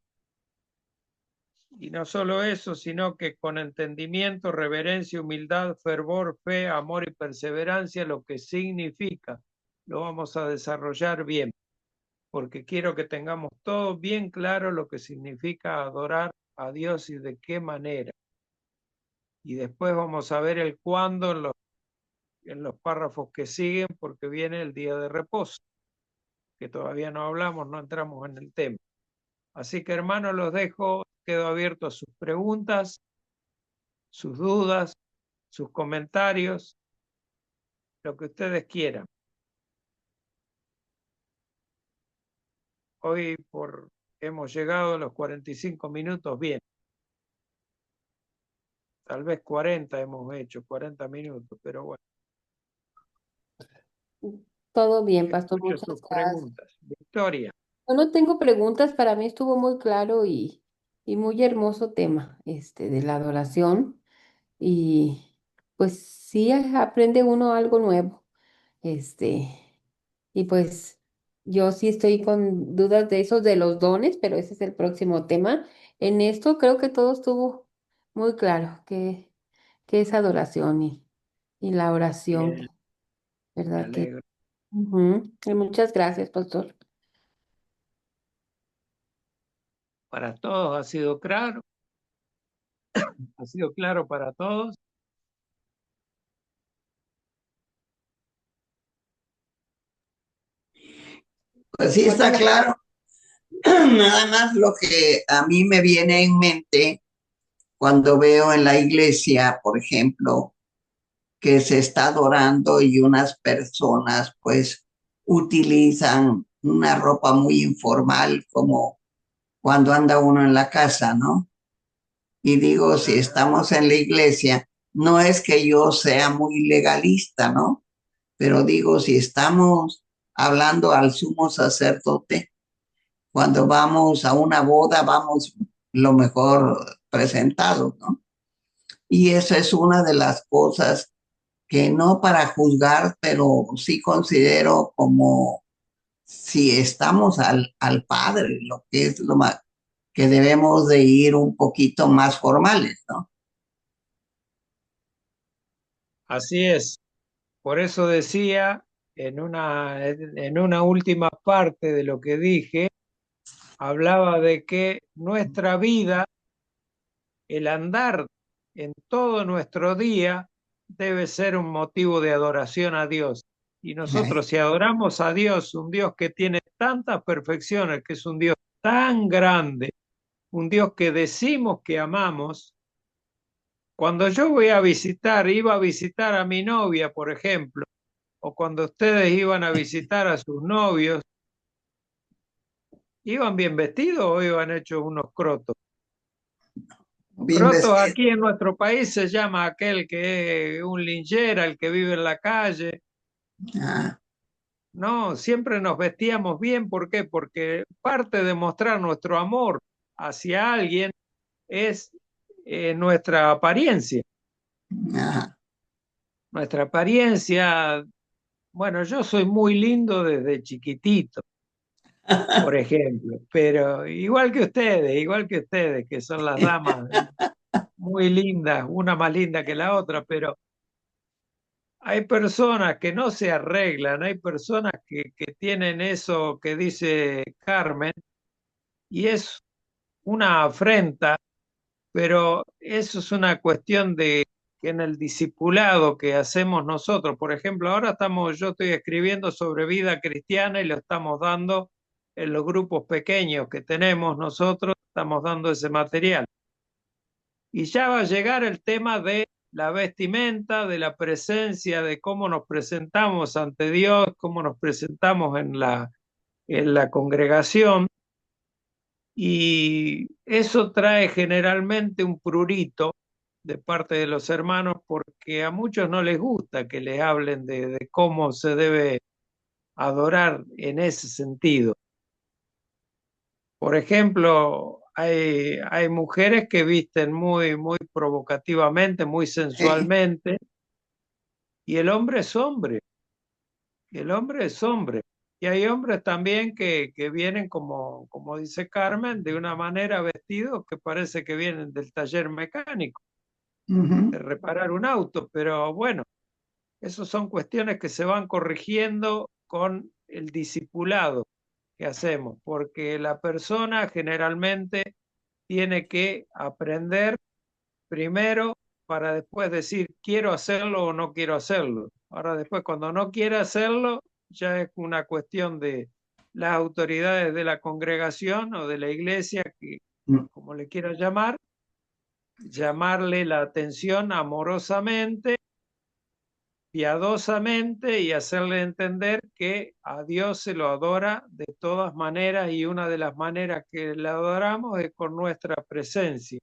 Y no solo eso, sino que con entendimiento, reverencia, humildad, fervor, fe, amor y perseverancia, lo que significa, lo vamos a desarrollar bien, porque quiero que tengamos todo bien claro lo que significa adorar a Dios y de qué manera. Y después vamos a ver el cuándo en los párrafos que siguen, porque viene el día de reposo, que todavía no hablamos, no entramos en el tema. Así que, hermanos, los dejo, quedo abierto a sus preguntas, sus dudas, sus comentarios, lo que ustedes quieran. Hoy hemos llegado a los 45 minutos bien. Tal vez 40 hemos hecho, 40 minutos, pero bueno. Todo bien, pastor, Escucho muchas sus gracias. preguntas. Victoria, Yo no tengo preguntas, para mí estuvo muy claro y muy hermoso tema, de la adoración. Y pues sí aprende uno algo nuevo. Este, y pues yo sí estoy con dudas de esos de los dones, pero ese es el próximo tema. En esto creo que todo estuvo muy claro, que es adoración y la oración, bien, me ¿verdad? alegro. Y muchas gracias, pastor. Para todos ha sido claro. ¿Ha sido claro para todos? Pues sí, está Alguna, claro. Nada más lo que a mí me viene en mente cuando veo en la iglesia, por ejemplo, que se está adorando y unas personas pues utilizan una ropa muy informal como cuando anda uno en la casa, ¿no? Y digo, si Ajá. estamos en la iglesia, no es que yo sea muy legalista, ¿no? Pero digo, si estamos hablando al sumo sacerdote, cuando vamos a una boda, vamos lo mejor presentados, ¿no? Y esa es una de las cosas que no para juzgar, pero sí considero como si estamos al Padre, lo que es lo más, que debemos de ir un poquito más formales, ¿no? Así es. Por eso decía en una última parte de lo que dije, hablaba de que nuestra vida, el andar en todo nuestro día, debe ser un motivo de adoración a Dios. Y nosotros, si adoramos a Dios, un Dios que tiene tantas perfecciones, que es un Dios tan grande, un Dios que decimos que amamos, cuando yo voy a visitar, iba a visitar a mi novia, por ejemplo, o cuando ustedes iban a visitar a sus novios, ¿iban bien vestidos o iban hechos unos crotos? Bien Crotos vestido. aquí en nuestro país se llama aquel que es un linchera, el que vive en la calle. Ah, No, siempre nos vestíamos bien. ¿Por qué? Porque parte de mostrar nuestro amor hacia alguien es nuestra apariencia. ah. Nuestra apariencia, bueno, yo soy muy lindo desde chiquitito, por ejemplo, pero igual que ustedes, que son las damas muy lindas, una más linda que la otra, pero hay personas que no se arreglan, hay personas que tienen eso que dice Carmen, y es una afrenta, pero eso es una cuestión de que en el discipulado que hacemos nosotros, por ejemplo, yo estoy escribiendo sobre vida cristiana y lo estamos dando en los grupos pequeños que tenemos nosotros, estamos dando ese material. Y ya va a llegar el tema de la vestimenta, de la presencia, de cómo nos presentamos ante Dios, cómo nos presentamos en la congregación. Y eso trae generalmente un prurito de parte de los hermanos porque a muchos no les gusta que les hablen de cómo se debe adorar en ese sentido. Por ejemplo, hay mujeres que visten muy provocativamente, muy Sí. sensualmente, y el hombre es hombre, y el hombre es hombre. Y hay hombres también que vienen, como dice Carmen, de una manera vestidos que parece que vienen del taller mecánico, Ujú. de reparar un auto, pero bueno, esas son cuestiones que se van corrigiendo con el discipulado que hacemos, porque la persona generalmente tiene que aprender primero para después decir quiero hacerlo o no quiero hacerlo. Ahora después cuando no quiere hacerlo ya es una cuestión de las autoridades de la congregación o de la iglesia, que como le quiera llamar, llamarle la atención amorosamente, piadosamente y hacerle entender que a Dios se lo adora de todas maneras y una de las maneras que le adoramos es con nuestra presencia,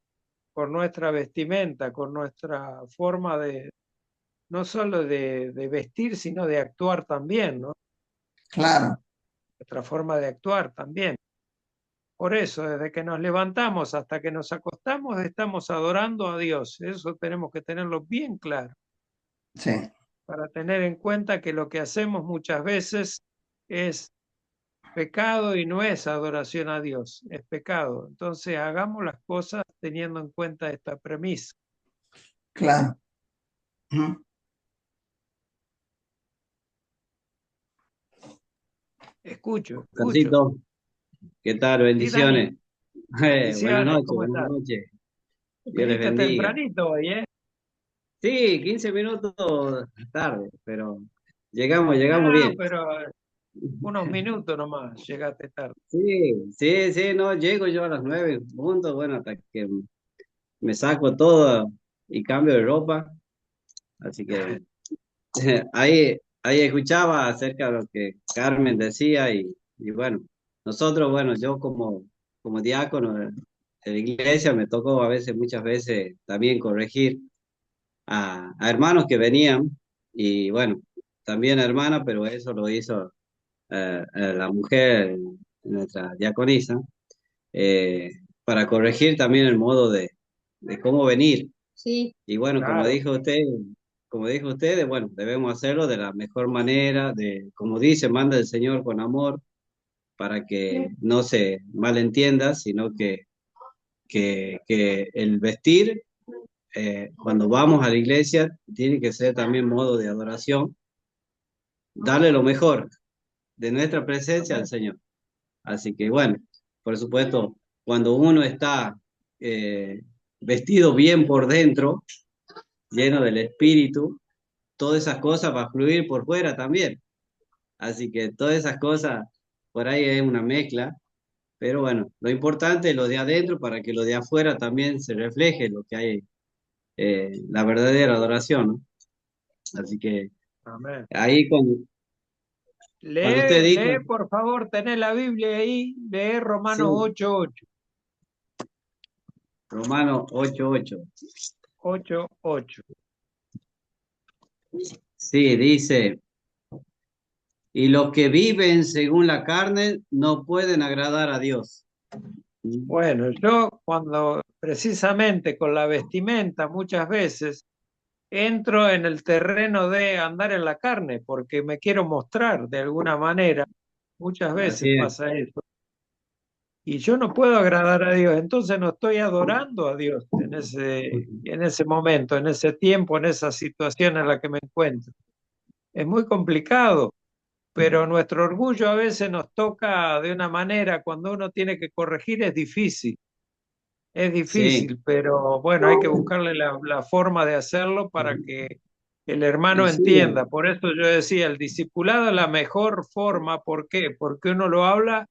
con nuestra vestimenta, con nuestra forma de, no solo de vestir, sino de actuar también, ¿no? Claro, Nuestra forma de actuar también. Por eso, desde que nos levantamos hasta que nos acostamos, estamos adorando a Dios. Eso tenemos que tenerlo bien claro, sí, para tener en cuenta que lo que hacemos muchas veces es pecado y no es adoración a Dios, es pecado. Entonces, hagamos las cosas teniendo en cuenta esta premisa. claro. Ujú. Escucho, escucho. Oscarcito, ¿qué tal? Sí, Dani, Bendiciones. Buenas bendiciones, noches, ¿cómo buenas estás? noches. Dios les Viniste bendiga. tempranito hoy, ¿eh? Sí, 15 minutos tarde, pero llegamos Ah, bien. pero unos minutos nomás, llegaste tarde. Sí, sí, sí, no, llego yo a las 9 puntos, bueno, hasta que me saco todo y cambio de ropa, así que ahí escuchaba acerca de lo que Carmen decía y bueno, nosotros, bueno, yo como diácono de la iglesia me tocó a veces, muchas veces también corregir a hermanos que venían y bueno, también hermana, pero eso lo hizo la mujer, nuestra diaconisa, eh, para corregir también el modo de cómo venir. Sí. Y bueno, Claro, como dijo usted, bueno, debemos hacerlo de la mejor manera, como dice, manda el Señor con amor, para que no se malentienda, sino que el vestir, cuando vamos a la iglesia, tiene que ser también modo de adoración, darle lo mejor de nuestra presencia al Señor. Así que bueno, por supuesto, cuando uno está eh, vestido bien por dentro, lleno del Espíritu, todas esas cosas va a fluir por fuera también. Así que todas esas cosas, por ahí es una mezcla, pero bueno, lo importante es lo de adentro para que lo de afuera también se refleje lo que hay, la verdadera adoración, ¿no? Así que amén. ahí cuando usted Lee, dijo lee, por favor, tenés la Biblia ahí, lee Romanos sí, 8:8. Romanos 8:8, 8:8. sí, dice, y los que viven según la carne no pueden agradar a Dios. Bueno, yo cuando precisamente con la vestimenta muchas veces entro en el terreno de andar en la carne porque me quiero mostrar de alguna manera. Muchas veces Así es. pasa eso. Y yo no puedo agradar a Dios, entonces no estoy adorando a Dios en ese momento, en ese tiempo, en esa situación en la que me encuentro. Es muy complicado, pero nuestro orgullo a veces nos toca de una manera, cuando uno tiene que corregir es Sí, difícil, pero bueno, hay que buscarle la forma de hacerlo para que el hermano sí, entienda. Por eso yo decía, el discipulado es la mejor forma. ¿Por qué? Porque uno lo habla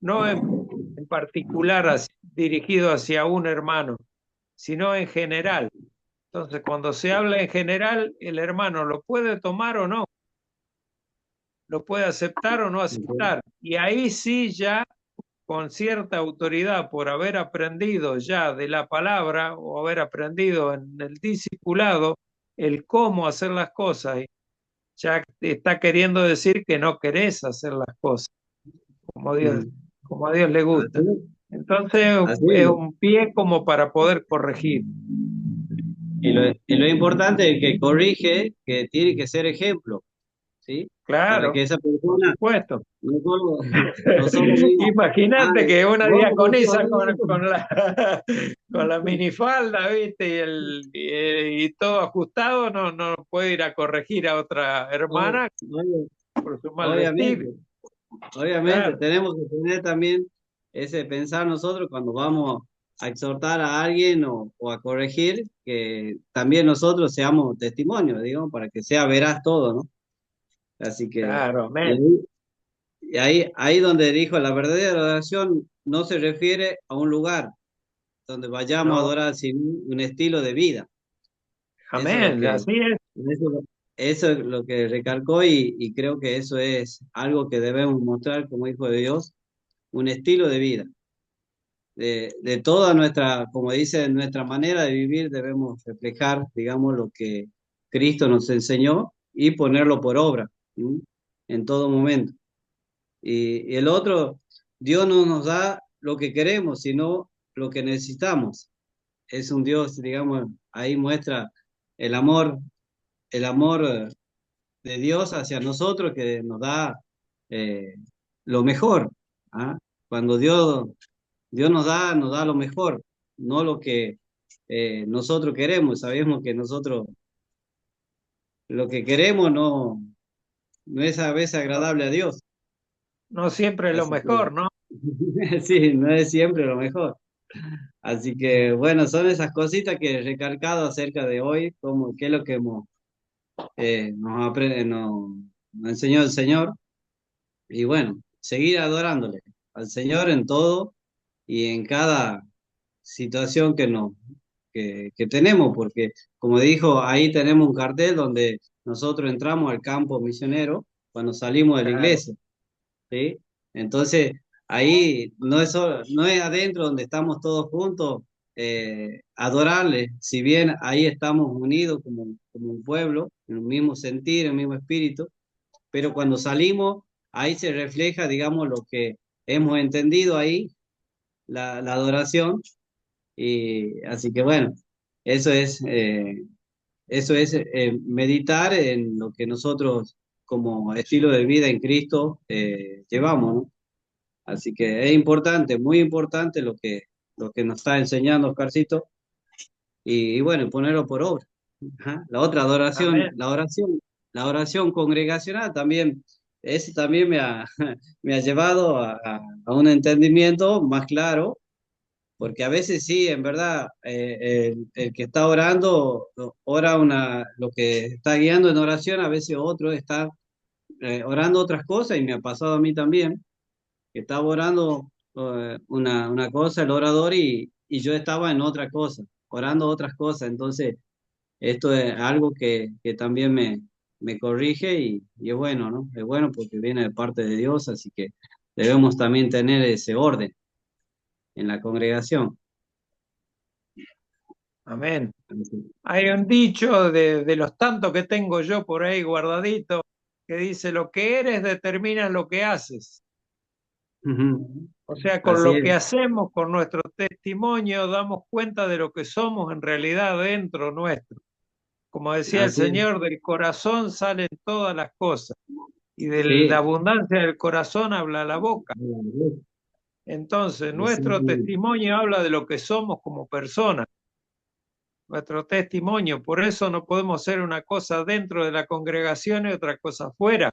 no en particular dirigido hacia un hermano, sino en general. Entonces, cuando se habla en general, el hermano lo puede tomar o no, lo puede aceptar o no aceptar. Y ahí sí ya con cierta autoridad por haber aprendido ya de la palabra o haber aprendido en el discipulado el cómo hacer las cosas, ya está queriendo decir que no querés hacer las cosas como Dios, como a Dios le gusta. así, Entonces así es es. un pie como para poder corregir. Y lo importante es que corrige, que tiene que ser ejemplo, ¿sí? Para que Claro, esa por persona supuesto. no solo, no solo diga, ah, Imagínate que una vos como sos diaconisa así, con la minifalda, ¿viste? Y todo ajustado no puede ir a corregir a otra hermana oye, por su mal vestir. obviamente, obviamente, Claro, tenemos que tener también ese pensar nosotros cuando vamos a exhortar a alguien o a corregir, que también nosotros seamos testimonios, digamos, para que sea veraz todo, ¿no? Así que, claro, y amén. ahí, y ahí donde dijo, la verdadera adoración no se refiere a un lugar donde vayamos a No, adorar, sino un estilo de vida. Eso es lo amén, que, así es. eso, eso es lo que recalcó y creo que eso es algo que debemos mostrar como hijo de Dios, un estilo de vida. De toda nuestra, como dice, nuestra manera de vivir debemos reflejar, digamos, lo que Cristo nos enseñó y ponerlo por obra, ¿sí? En todo momento. Y el otro, Dios no nos da lo que queremos, sino lo que necesitamos. Es un Dios, digamos, ahí muestra el amor, el amor de Dios hacia nosotros que nos da eh, lo mejor. ¿Ah? Cuando Dios nos da lo mejor, no lo que nosotros queremos. Sabemos que nosotros lo que queremos no es a veces No, agradable a Dios. no siempre es lo Así que mejor, ¿no? sí, no es siempre lo mejor. Así que bueno, son esas cositas que he recalcado acerca de hoy, como qué es lo que nos enseñó el Señor. Y bueno, seguir adorándole al Señor en todo y en cada situación que tenemos, porque como dijo, ahí tenemos un cartel donde nosotros entramos al campo misionero cuando salimos de la Claro. iglesia, ¿sí? Entonces, ahí no es adentro donde estamos todos juntos, adorarle, si bien ahí estamos unidos como un pueblo, en el mismo sentir, en el mismo espíritu, pero cuando salimos, ahí se refleja, digamos, lo que hemos entendido ahí, la adoración, y así que bueno, eso es, eh, eso es meditar en lo que nosotros como estilo de vida en Cristo llevamos, ¿no? Así que es importante, muy importante lo que nos está enseñando Oscarcito, y bueno, ponerlo por obra. Ajá. La otra adoración, Amén. la oración congregacional también, ese también me ha llevado a un entendimiento más claro, porque a veces sí, en verdad, el que está orando, ora lo que está guiando en oración, a veces otro está orando otras cosas, y me ha pasado a mí también, que estaba orando una cosa el orador, y yo estaba en otra cosa, orando otras cosas. Entonces esto es algo que también me corrige, y es bueno, ¿no? Es bueno porque viene de parte de Dios, así que debemos también tener ese orden en la congregación. Amén. Así- Hay un dicho de los tantos que tengo yo por ahí guardadito que dice, lo que eres determina lo que haces. Ujú. O sea, con Así lo que es, hacemos, con nuestro testimonio, damos cuenta de lo que somos en realidad dentro nuestro. Como decía el así es. Señor, del corazón salen todas las cosas y de la Sí. abundancia del corazón habla la boca. Entonces, nuestro Exactamente. testimonio habla de lo que somos como personas, nuestro testimonio. Por eso no podemos ser una cosa dentro de la congregación y otra cosa fuera.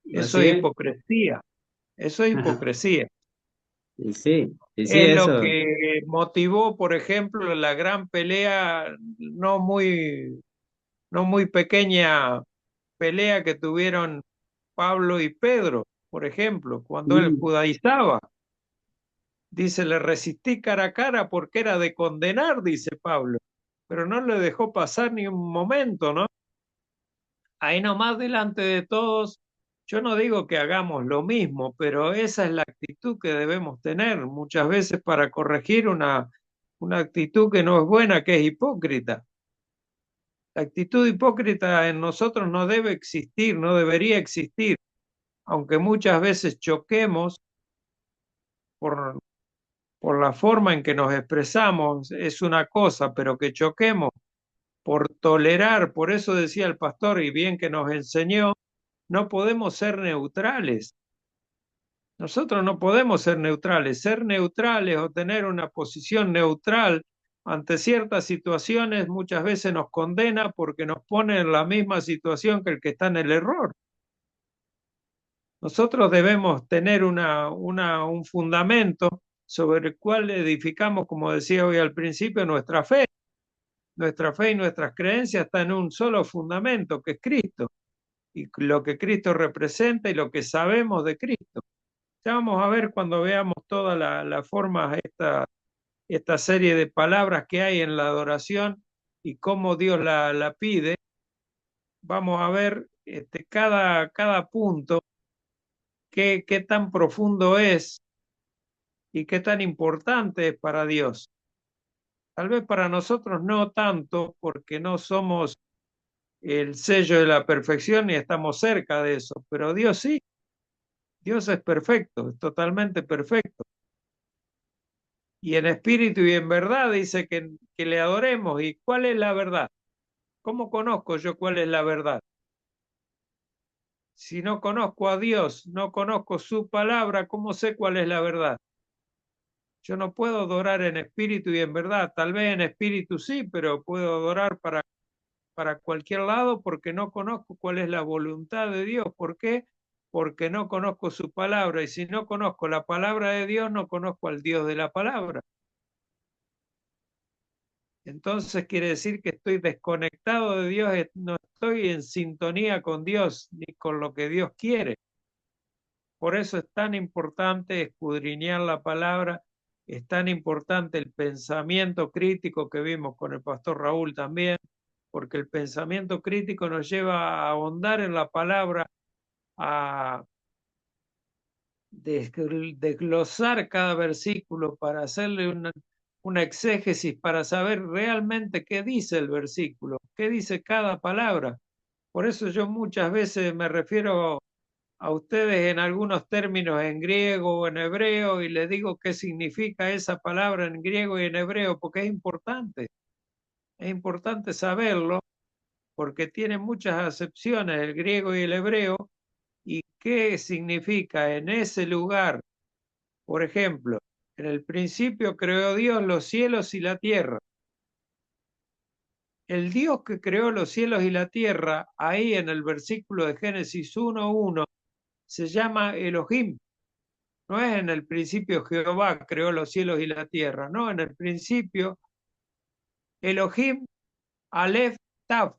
Eso Así es es. hipocresía. Eso es hipocresía. Y sí, Es lo eso. que motivó, por ejemplo, la gran pelea, no muy pequeña pelea que tuvieron Pablo y Pedro, por ejemplo, cuando él Mm, judaizaba. Dice, le resistí cara a cara porque era de condenar, dice Pablo, pero no le dejó pasar ni un momento, ¿no? Ahí nomás delante de todos, yo no digo que hagamos lo mismo, pero esa es la actitud que debemos tener muchas veces para corregir una actitud que no es buena, que es hipócrita. La actitud hipócrita en nosotros no debe existir, no debería existir, aunque muchas veces choquemos por, por la forma en que nos expresamos, es una cosa, pero que choquemos por tolerar, por eso decía el pastor, y bien que nos enseñó, no podemos ser neutrales. Nosotros no podemos ser neutrales. Ser neutrales o tener una posición neutral ante ciertas situaciones muchas veces nos condena porque nos pone en la misma situación que el que está en el error. Nosotros debemos tener un fundamento sobre el cual edificamos, como decía hoy al principio, nuestra fe. Nuestra fe y nuestras creencias están en un solo fundamento, que es Cristo, y lo que Cristo representa y lo que sabemos de Cristo. Ya vamos a ver cuando veamos toda la forma, esta serie de palabras que hay en la adoración y cómo Dios la pide. Vamos a ver cada punto, qué tan profundo es y qué tan importante es para Dios. Tal vez para nosotros no tanto, porque no somos el sello de la perfección y estamos cerca de eso, pero Dios sí, Dios es perfecto, es totalmente perfecto. Y en espíritu y en verdad dice que le adoremos. ¿Y cuál es la verdad? ¿Cómo conozco yo cuál es la verdad? Si no conozco a Dios, no conozco su palabra, ¿cómo sé cuál es la verdad? Yo no puedo adorar en espíritu y en verdad. Tal vez en espíritu sí, pero puedo adorar para cualquier lado porque no conozco cuál es la voluntad de Dios. ¿Por qué? Porque no conozco su palabra. Y si no conozco la palabra de Dios, no conozco al Dios de la palabra. Entonces quiere decir que estoy desconectado de Dios, no estoy en sintonía con Dios ni con lo que Dios quiere. Por eso es tan importante escudriñar la palabra, es tan importante el pensamiento crítico que vimos con el pastor Raúl también, porque el pensamiento crítico nos lleva a ahondar en la palabra, a desglosar cada versículo para hacerle una exégesis, para saber realmente qué dice el versículo, qué dice cada palabra. Por eso yo muchas veces me refiero a ustedes en algunos términos en griego o en hebreo y les digo qué significa esa palabra en griego y en hebreo, porque es importante saberlo, porque tiene muchas acepciones el griego y el hebreo, y qué significa en ese lugar. Por ejemplo, en el principio creó Dios los cielos y la tierra. El Dios que creó los cielos y la tierra, ahí en el versículo de Génesis 1:1, se llama Elohim. No es en el principio Jehová creó los cielos y la tierra, no, en el principio Elohim, Aleph, Tav,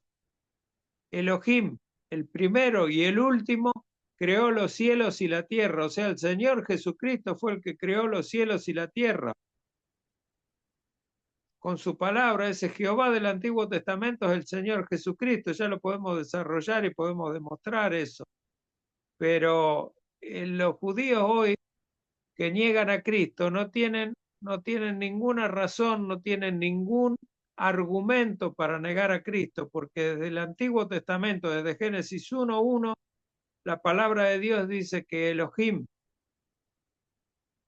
Elohim, el primero y el último, creó los cielos y la tierra. O sea, el Señor Jesucristo fue el que creó los cielos y la tierra. Con su palabra, ese Jehová del Antiguo Testamento es el Señor Jesucristo. Ya lo podemos desarrollar y podemos demostrar eso. Pero los judíos hoy que niegan a Cristo no tienen ninguna razón, no tienen ningún argumento para negar a Cristo, porque desde el Antiguo Testamento, desde Génesis 1:1, la palabra de Dios dice que Elohim,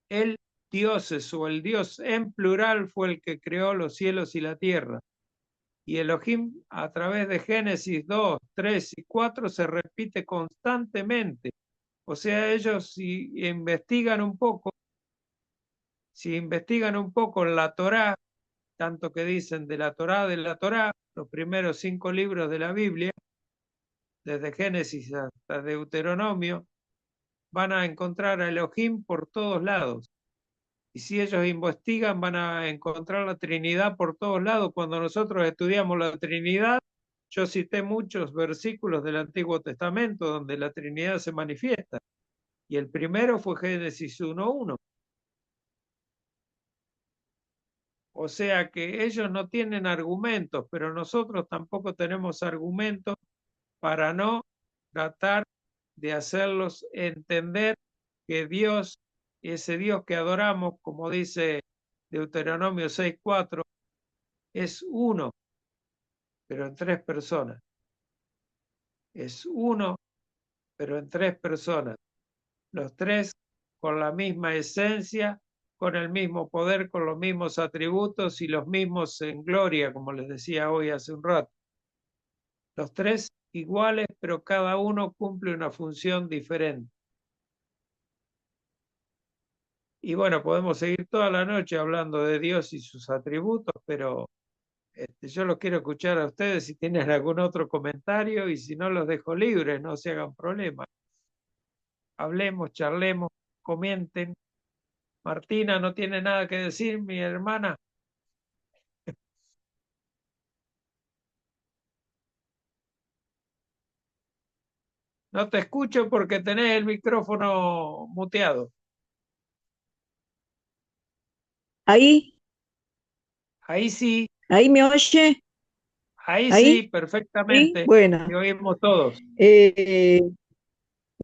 el dioses o el Dios en plural, fue el que creó los cielos y la tierra. Y Elohim a través de Génesis 2, 3 y 4 se repite constantemente. O sea, ellos si investigan un poco en la Torá, tanto que dicen de la Torá, los primeros 5 libros de la Biblia, desde Génesis hasta Deuteronomio, van a encontrar a Elohim por todos lados. Y si ellos investigan, van a encontrar la Trinidad por todos lados. Cuando nosotros estudiamos la Trinidad, yo cité muchos versículos del Antiguo Testamento donde la Trinidad se manifiesta. Y el primero fue Génesis 1:1. O sea que ellos no tienen argumentos, pero nosotros tampoco tenemos argumentos para no tratar de hacerlos entender que Dios, ese Dios que adoramos, como dice Deuteronomio 6:4, es uno, pero en 3 personas. Es uno, pero en 3 personas. Los 3 con la misma esencia, con el mismo poder, con los mismos atributos y los mismos en gloria, como les decía hoy hace un rato. Los 3 iguales, pero cada uno cumple una función diferente. Y bueno, podemos seguir toda la noche hablando de Dios y sus atributos, pero yo los quiero escuchar a ustedes si tienen algún otro comentario y si no los dejo libres, no se hagan problema. Hablemos, charlemos, comenten. Martina no tiene nada que decir, mi hermana. No te escucho porque tenés el micrófono muteado. Ahí, Ahí sí, ahí me oye, ahí sí, ahí, perfectamente. bueno, Te oímos todos. eh,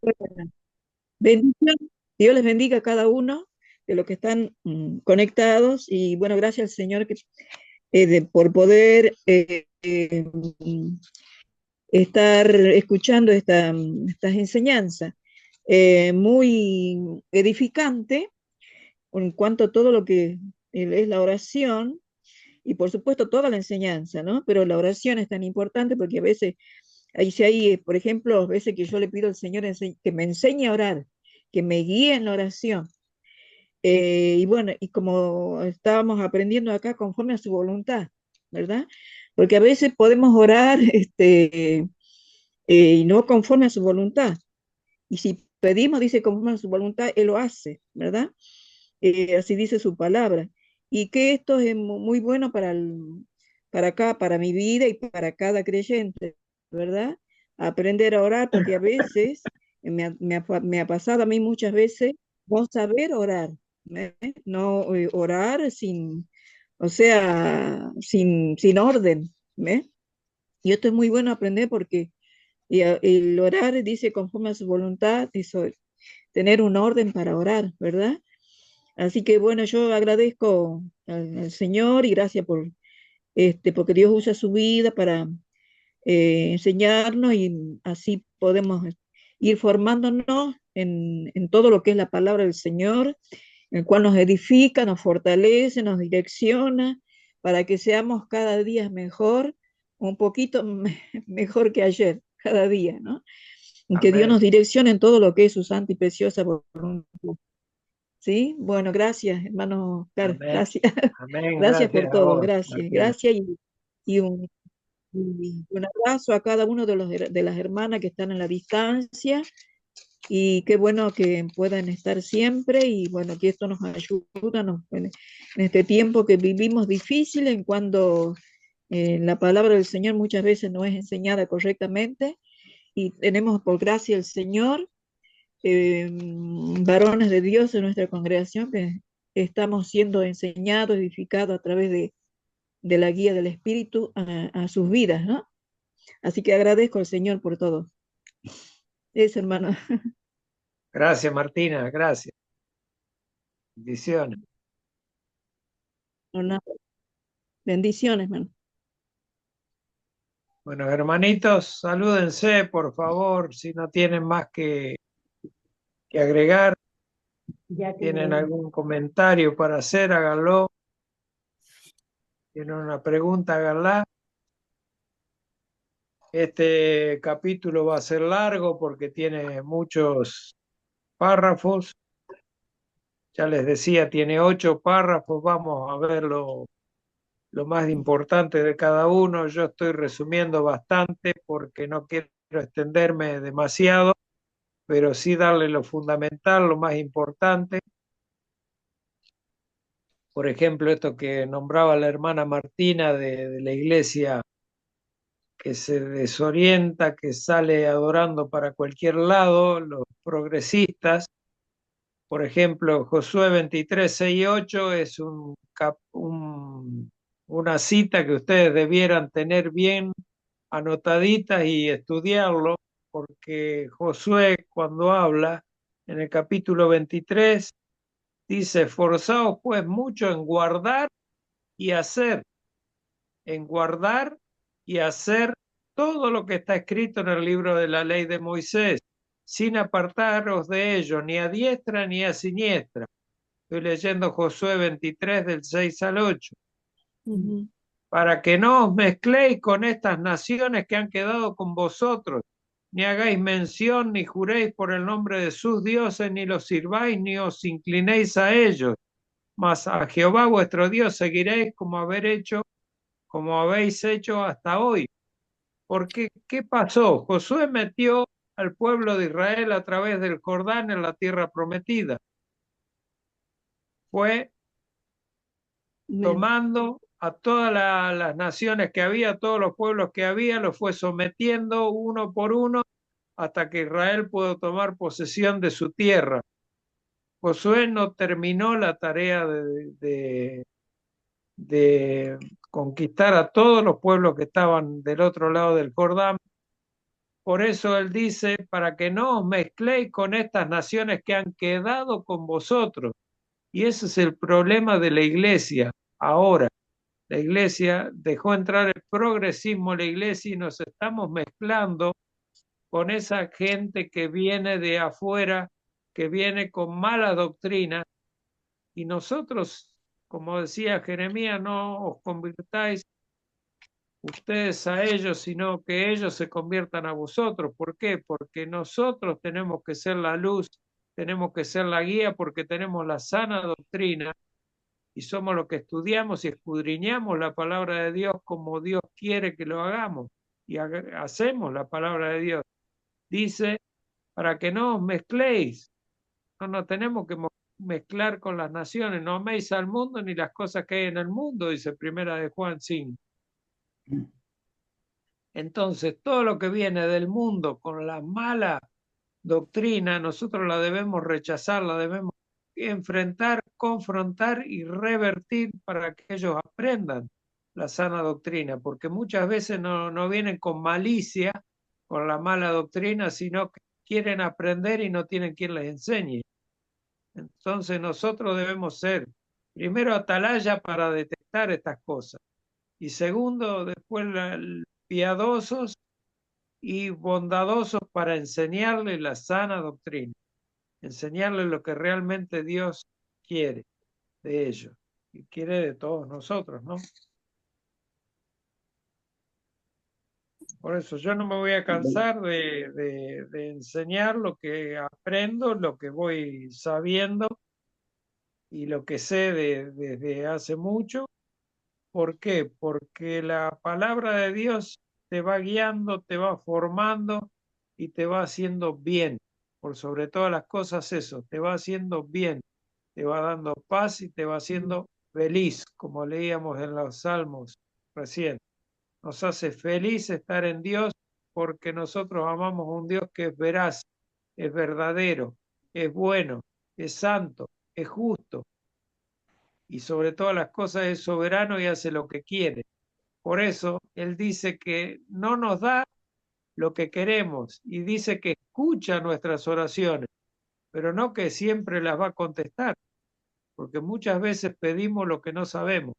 bueno, bendición, Dios les bendiga a cada uno de los que están conectados y bueno, gracias al Señor por poder estar escuchando estas enseñanzas. Muy edificante en cuanto a todo lo que es la oración y por supuesto toda la enseñanza, ¿no? Pero la oración es tan importante porque a veces, por ejemplo, a veces que yo le pido al Señor que me enseñe a orar, que me guíe en la oración. Y bueno, y como estábamos aprendiendo acá conforme a su voluntad, ¿verdad? Porque a veces podemos orar y no conforme a su voluntad. Y si pedimos, dice, conforme a su voluntad, Él lo hace, ¿verdad? Así dice su palabra. Y que esto es muy bueno para acá, para mi vida y para cada creyente, ¿verdad? Aprender a orar, porque a veces, me ha pasado a mí muchas veces, no saber orar, ¿eh? No orar sin, o sea, sin orden, ¿ves? Y esto es muy bueno aprender porque el orar dice conforme a su voluntad, eso, tener un orden para orar, ¿verdad? Así que bueno, yo agradezco al Señor y gracias por porque Dios usa su vida para enseñarnos y así podemos ir formándonos en todo lo que es la palabra del Señor, el cual nos edifica, nos fortalece, nos direcciona para que seamos cada día mejor, un poquito mejor que ayer, cada día, ¿no? Y que Dios Amén. nos direccione en todo lo que es su santa y preciosa voluntad. ¿Sí? Bueno, gracias, hermano Carlos, Amén. gracias. Amén. Gracias por Gracias a todo, vos, gracias, Martina. gracias y un abrazo a cada uno de las hermanas que están en la distancia y qué bueno que puedan estar siempre y bueno, que esto nos ayuda en este tiempo que vivimos difícil en cuando la palabra del Señor muchas veces no es enseñada correctamente y tenemos por gracia del Señor varones de Dios en nuestra congregación que estamos siendo enseñados, edificados a través de la guía del Espíritu a sus vidas, ¿no? Así que agradezco al Señor por todo. Eso, hermano. Gracias, Martina. Gracias. Bendiciones. No, bendiciones, hermano. Bueno, hermanitos, salúdense, por favor, si no tienen más que agregar, Ya que tienen no. algún comentario para hacer, háganlo. Tienen una pregunta, háganla. Este capítulo va a ser largo porque tiene muchos párrafos. Ya les decía, tiene 8 párrafos. Vamos a ver lo más importante de cada uno. Yo estoy resumiendo bastante porque no quiero extenderme demasiado, pero sí darle lo fundamental, lo más importante. Por ejemplo, esto que nombraba la hermana Martina de la iglesia que se desorienta, que sale adorando para cualquier lado, los progresistas. Por ejemplo, Josué 23, 6 y 8 es una cita que ustedes debieran tener bien anotaditas y estudiarlo, porque Josué cuando habla en el capítulo 23 dice, esforzaos pues mucho en guardar y hacer todo lo que está escrito en el libro de la ley de Moisés, sin apartaros de ello, ni a diestra ni a siniestra. Estoy leyendo Josué 23 del 6 al 8. Ujú. Para que no os mezcléis con estas naciones que han quedado con vosotros, ni hagáis mención, ni juréis por el nombre de sus dioses, ni los sirváis, ni os inclinéis a ellos, mas a Jehová vuestro Dios seguiréis como habéis hecho hasta hoy. Porque, ¿qué pasó? Josué metió al pueblo de Israel a través del Jordán en la tierra prometida. Fue Amén. tomando a todas las naciones que había, a todos los pueblos que había, los fue sometiendo uno por uno hasta que Israel pudo tomar posesión de su tierra. Josué no terminó la tarea de conquistar a todos los pueblos que estaban del otro lado del Jordán. Por eso él dice, para que no os mezcléis con estas naciones que han quedado con vosotros. Y ese es el problema de la iglesia ahora. La iglesia dejó entrar el progresismo a la iglesia y nos estamos mezclando con esa gente que viene de afuera, que viene con mala doctrina. Y nosotros, como decía Jeremías, no os convirtáis ustedes a ellos, sino que ellos se conviertan a vosotros. ¿Por qué? Porque nosotros tenemos que ser la luz, tenemos que ser la guía, porque tenemos la sana doctrina y somos los que estudiamos y escudriñamos la palabra de Dios como Dios quiere que lo hagamos y hacemos la palabra de Dios. Dice, para que no os mezcléis, no nos tenemos que mezclar con las naciones, no améis al mundo ni las cosas que hay en el mundo, dice primera de Juan 5. Entonces, todo lo que viene del mundo con la mala doctrina, nosotros la debemos rechazar, la debemos enfrentar, confrontar y revertir para que ellos aprendan la sana doctrina, porque muchas veces no vienen con malicia, con la mala doctrina, sino que quieren aprender y no tienen quien les enseñe. Entonces nosotros debemos ser, primero, atalaya para detectar estas cosas, y segundo, después piadosos y bondadosos para enseñarles la sana doctrina, enseñarles lo que realmente Dios quiere de ellos y quiere de todos nosotros, ¿no? Por eso yo no me voy a cansar de enseñar lo que aprendo, lo que voy sabiendo y lo que sé desde hace mucho. ¿Por qué? Porque la palabra de Dios te va guiando, te va formando y te va haciendo bien. Por sobre todas las cosas eso, te va haciendo bien, te va dando paz y te va haciendo feliz, como leíamos en los Salmos recién. Nos hace feliz estar en Dios porque nosotros amamos a un Dios que es veraz, es verdadero, es bueno, es santo, es justo y sobre todas las cosas es soberano y hace lo que quiere. Por eso Él dice que no nos da lo que queremos y dice que escucha nuestras oraciones, pero no que siempre las va a contestar, porque muchas veces pedimos lo que no sabemos.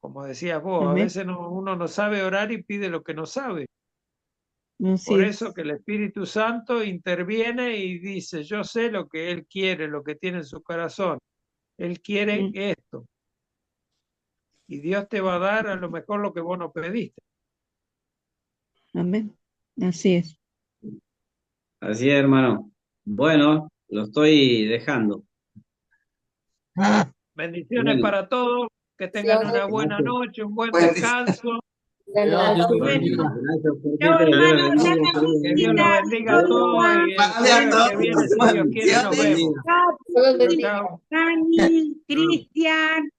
Como decías vos, a Amén. veces uno no sabe orar y pide lo que no sabe. Así Por es. eso que el Espíritu Santo interviene y dice, yo sé lo que Él quiere, lo que tiene en su corazón. Él quiere esto. Y Dios te va a dar a lo mejor lo que vos no pediste. Amén. Así es. Así es, hermano. Bueno, lo estoy dejando. Bendiciones Bueno, para todos, que tengan una buena gracias. noche, un buen Pues, descanso. Gracias por Amén. Chao, gente, que Dios hermano, los Dios bendiga, los querido Que Dios bendiga. los hermano. bendiga a todos y el vale a jueves que todos, viene, si Dios quiere, nos bendiciones. vemos. Chao, Dios los Chao, bendiga. chao. Dani, Cristian.